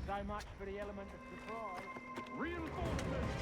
So much for the element of surprise. Reinforcements!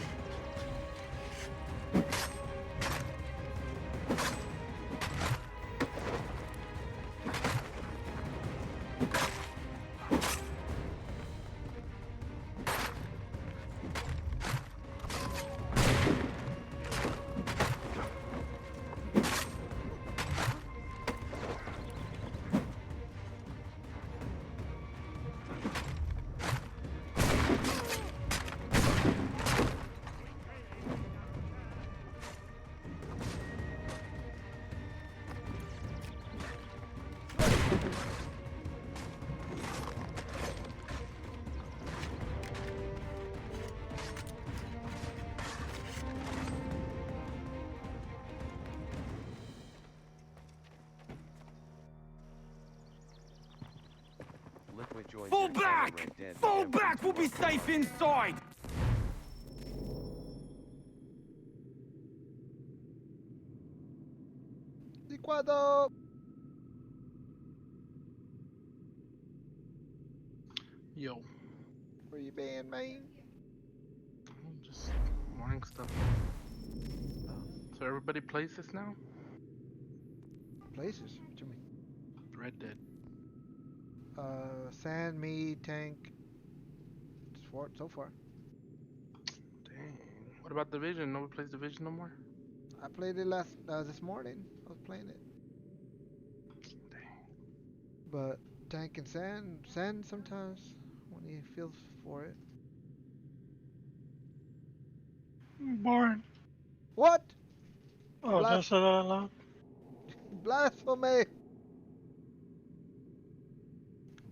Fall back! Fall back! We'll be safe inside! Liquado! Yo. Where you been, man? Just morning stuff. So everybody plays this now? Places? What do you mean? Red Dead. Sand, me, tank. So far. Dang. What about Division? Nobody plays Division no more? I played it this morning. I was playing it. Dang. But tank and sand sometimes when he feels for it. Boring. What? Oh, just said that out loud. Blasphemy!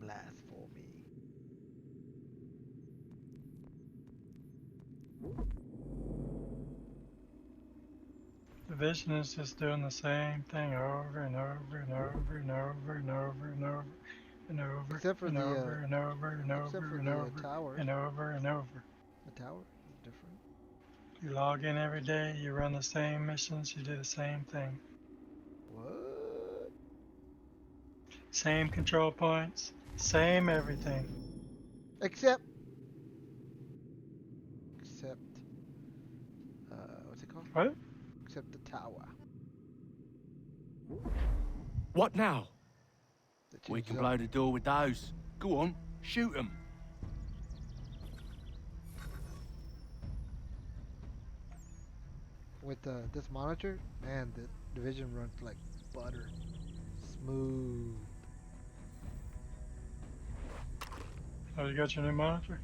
Blasphemy. Division is just doing the same thing over and over and over and over and over and over and over Except for and the over and over and except over for and the over towers. and over and over. The tower is different. You log in every day, you run the same missions, you do the same thing. What? Same control points, same everything. Except what's it called? What? Except the tower. What now? The We can blow the door with those. Go on, shoot them. With this monitor, man, the Division runs like butter. Smooth. Oh, you got your new monitor?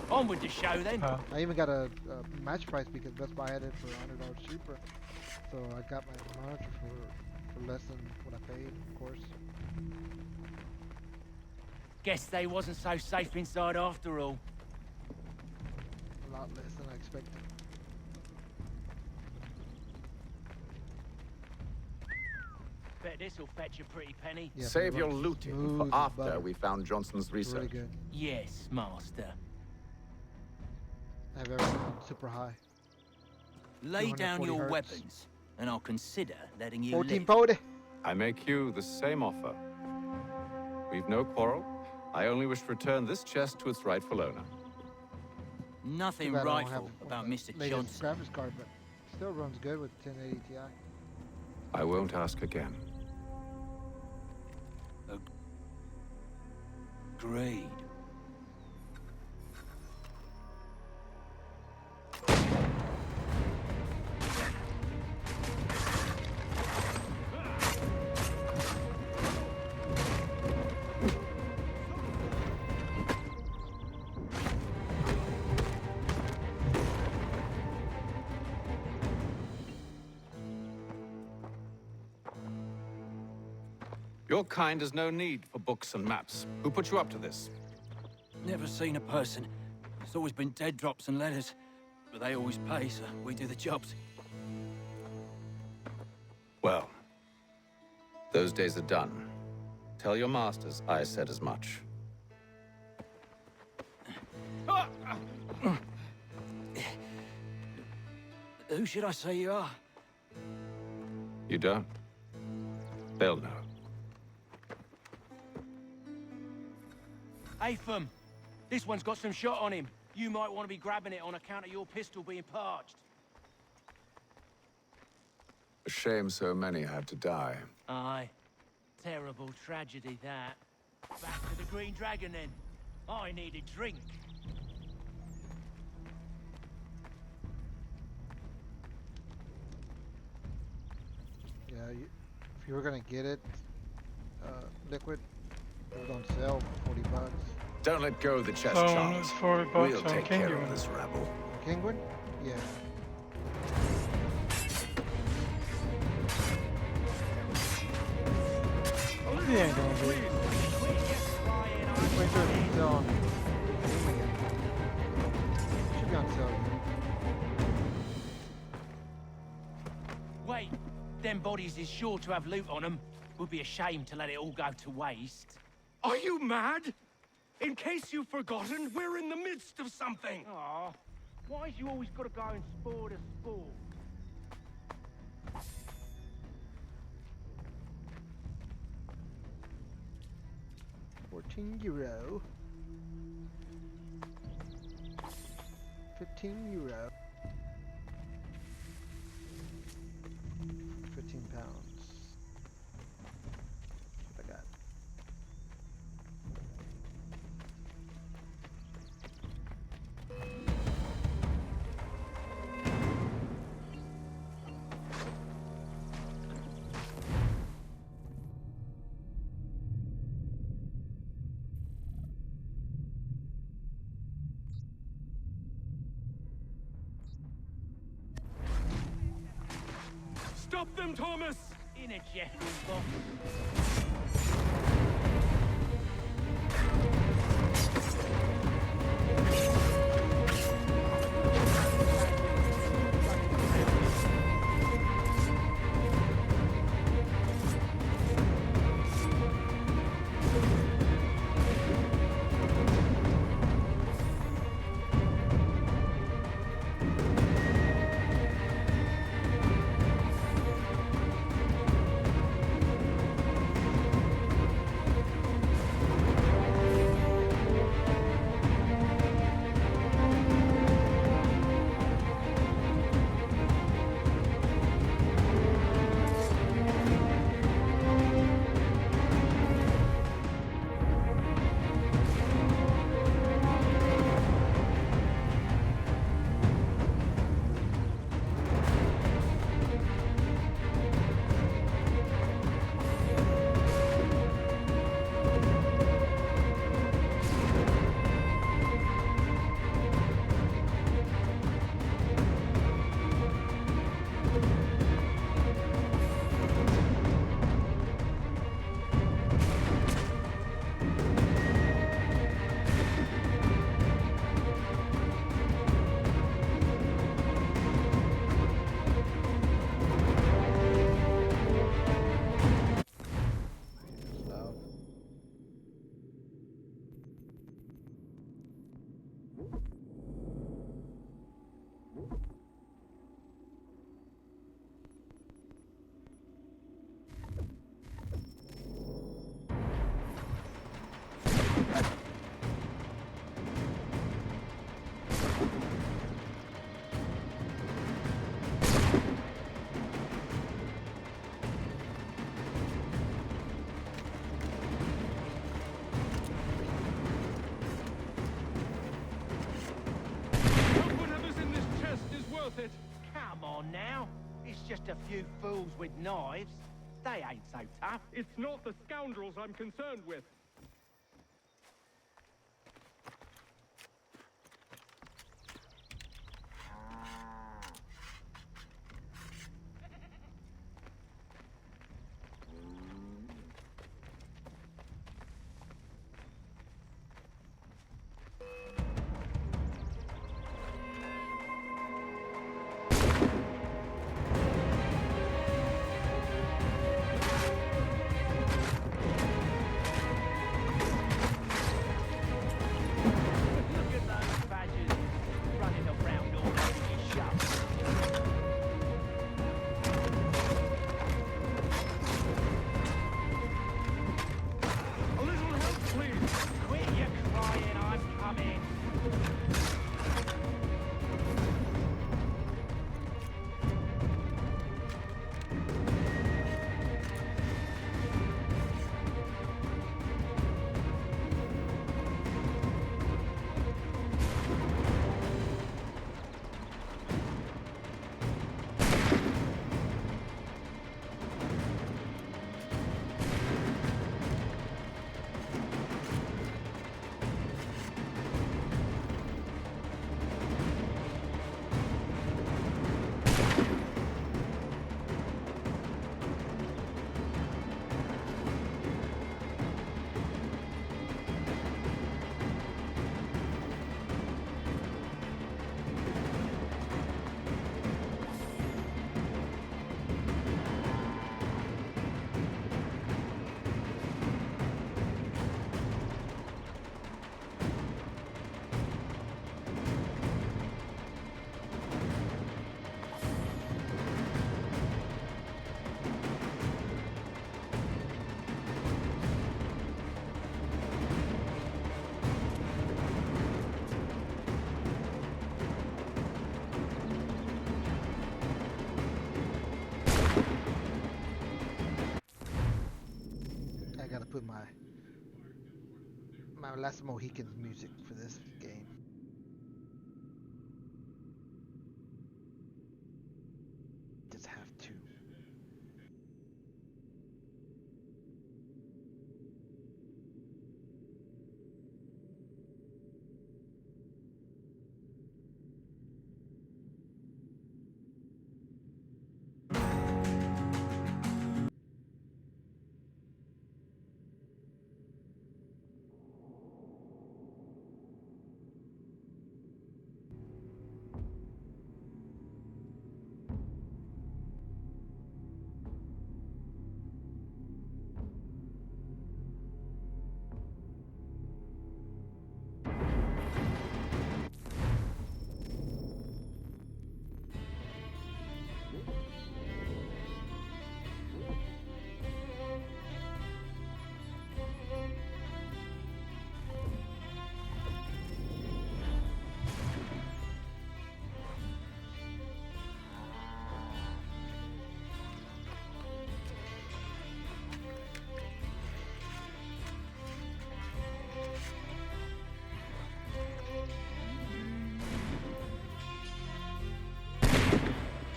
On with the show then. I even got a match price because Best Buy had it for $100 cheaper. So I got my monitor for less than what I paid, of course. Guess they wasn't so safe inside after all. A lot less than I expected. Bet this'll fetch a pretty penny. Yeah, Save your looting for after we found Johnson's research. Really good. Yes, master. I have everything super high. Lay down 240 your hertz. weapons, and I'll consider letting you 14 live. pody. I make you the same offer. We've no quarrel. I only wish to return this chest to its rightful owner. Nothing Too bad I don't rightful have about the Mr. latest Johnson. graphics card, but still runs good with 1080 Ti. I won't ask again. Agreed. Your kind has no need for books and maps. Who put you up to this? Never seen a person. It's always been dead drops and letters. But they always pay, so we do the jobs. Well, those days are done. Tell your masters I said as much. Who should I say you are? You don't? They'll know. Atham, this one's got some shot on him. You might want to be grabbing it on account of your pistol being parched. A shame so many had to die. Aye. Terrible tragedy, that. Back to the Green Dragon, then. I need a drink. Yeah, if you were gonna get it, liquid, it was on sale for $40. Don't let go of the chest, So, Charles. it's $40 We'll on take care Kinguin. of this rabble. Kinguin? Yeah. He ain't gonna be. Wait till it's on Steam again. Should be on sale again. Wait, them bodies is sure to have loot on them. Would be a shame to let it all go to waste. Are you mad? In case you've forgotten, we're in the midst of something. Aw, why's you always gotta go and spore the sport? 14 euro. 15 euro. 15 pounds. What I got? Stop them, Thomas! In a general box. Whatever's in this chest is worth it. Come on now. It's just a few fools with knives. They ain't so tough. It's not the scoundrels I'm concerned with. Last Mohican's music for this game. Just have to.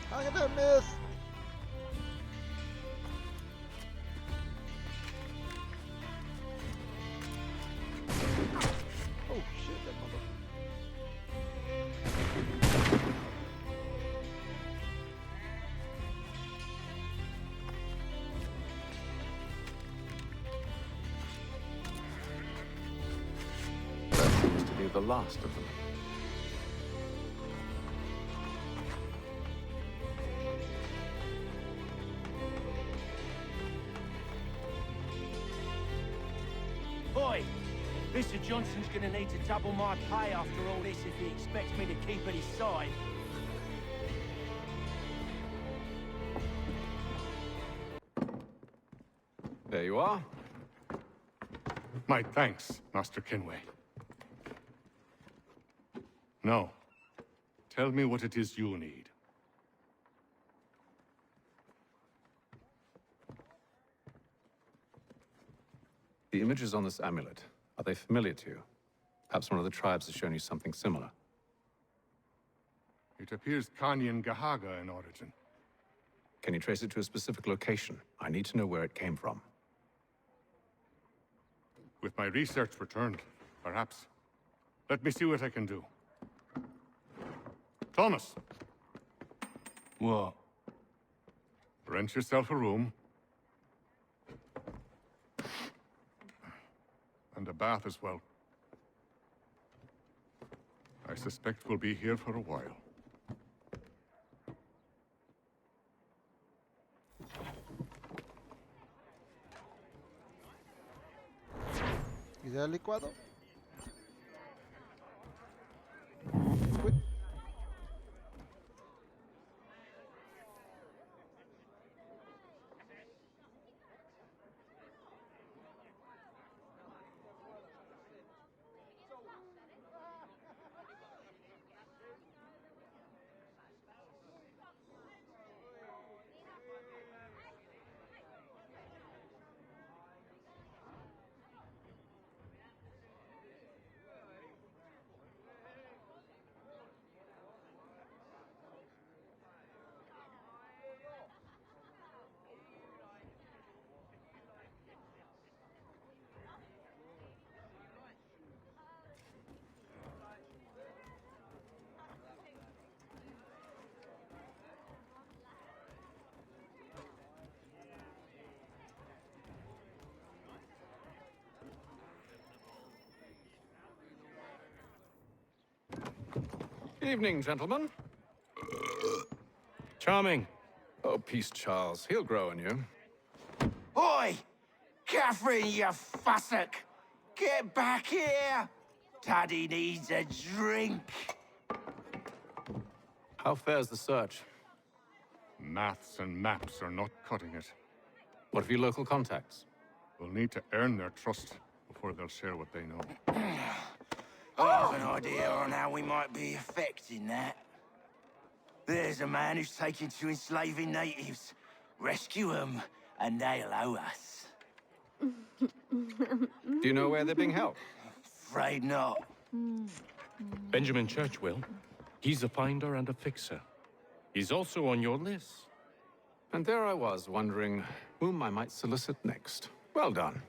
How did I miss? Oh shit, that mother. That seems to be the last of them. Boy, Mr. Johnson's gonna need to double my pay after all this if he expects me to keep at his side. There you are. My thanks, Master Kenway. Now, tell me what it is you need. The images on this amulet, are they familiar to you? Perhaps one of the tribes has shown you something similar. It appears Kanyan Gahaga in origin. Can you trace it to a specific location? I need to know where it came from. With my research returned, perhaps. Let me see what I can do. Thomas! What? Rent yourself a room. And a bath as well. I suspect we'll be here for a while. ¿Y del licuado? Evening, gentlemen. Charming. Oh, peace, Charles. He'll grow on you. Oi! Catherine, you fussock! Get back here! Daddy needs a drink. How fares the search? Maths and maps are not cutting it. What of your local contacts? We'll need to earn their trust before they'll share what they know. I have an idea on how we might be affecting that. There's a man who's taken to enslaving natives. Rescue them, and they'll owe us. Do you know where they're being held? afraid not. Benjamin Church will. He's a finder and a fixer. He's also on your list. And there I was, wondering whom I might solicit next. Well done.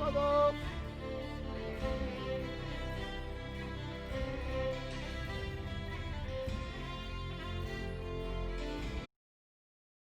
Cuando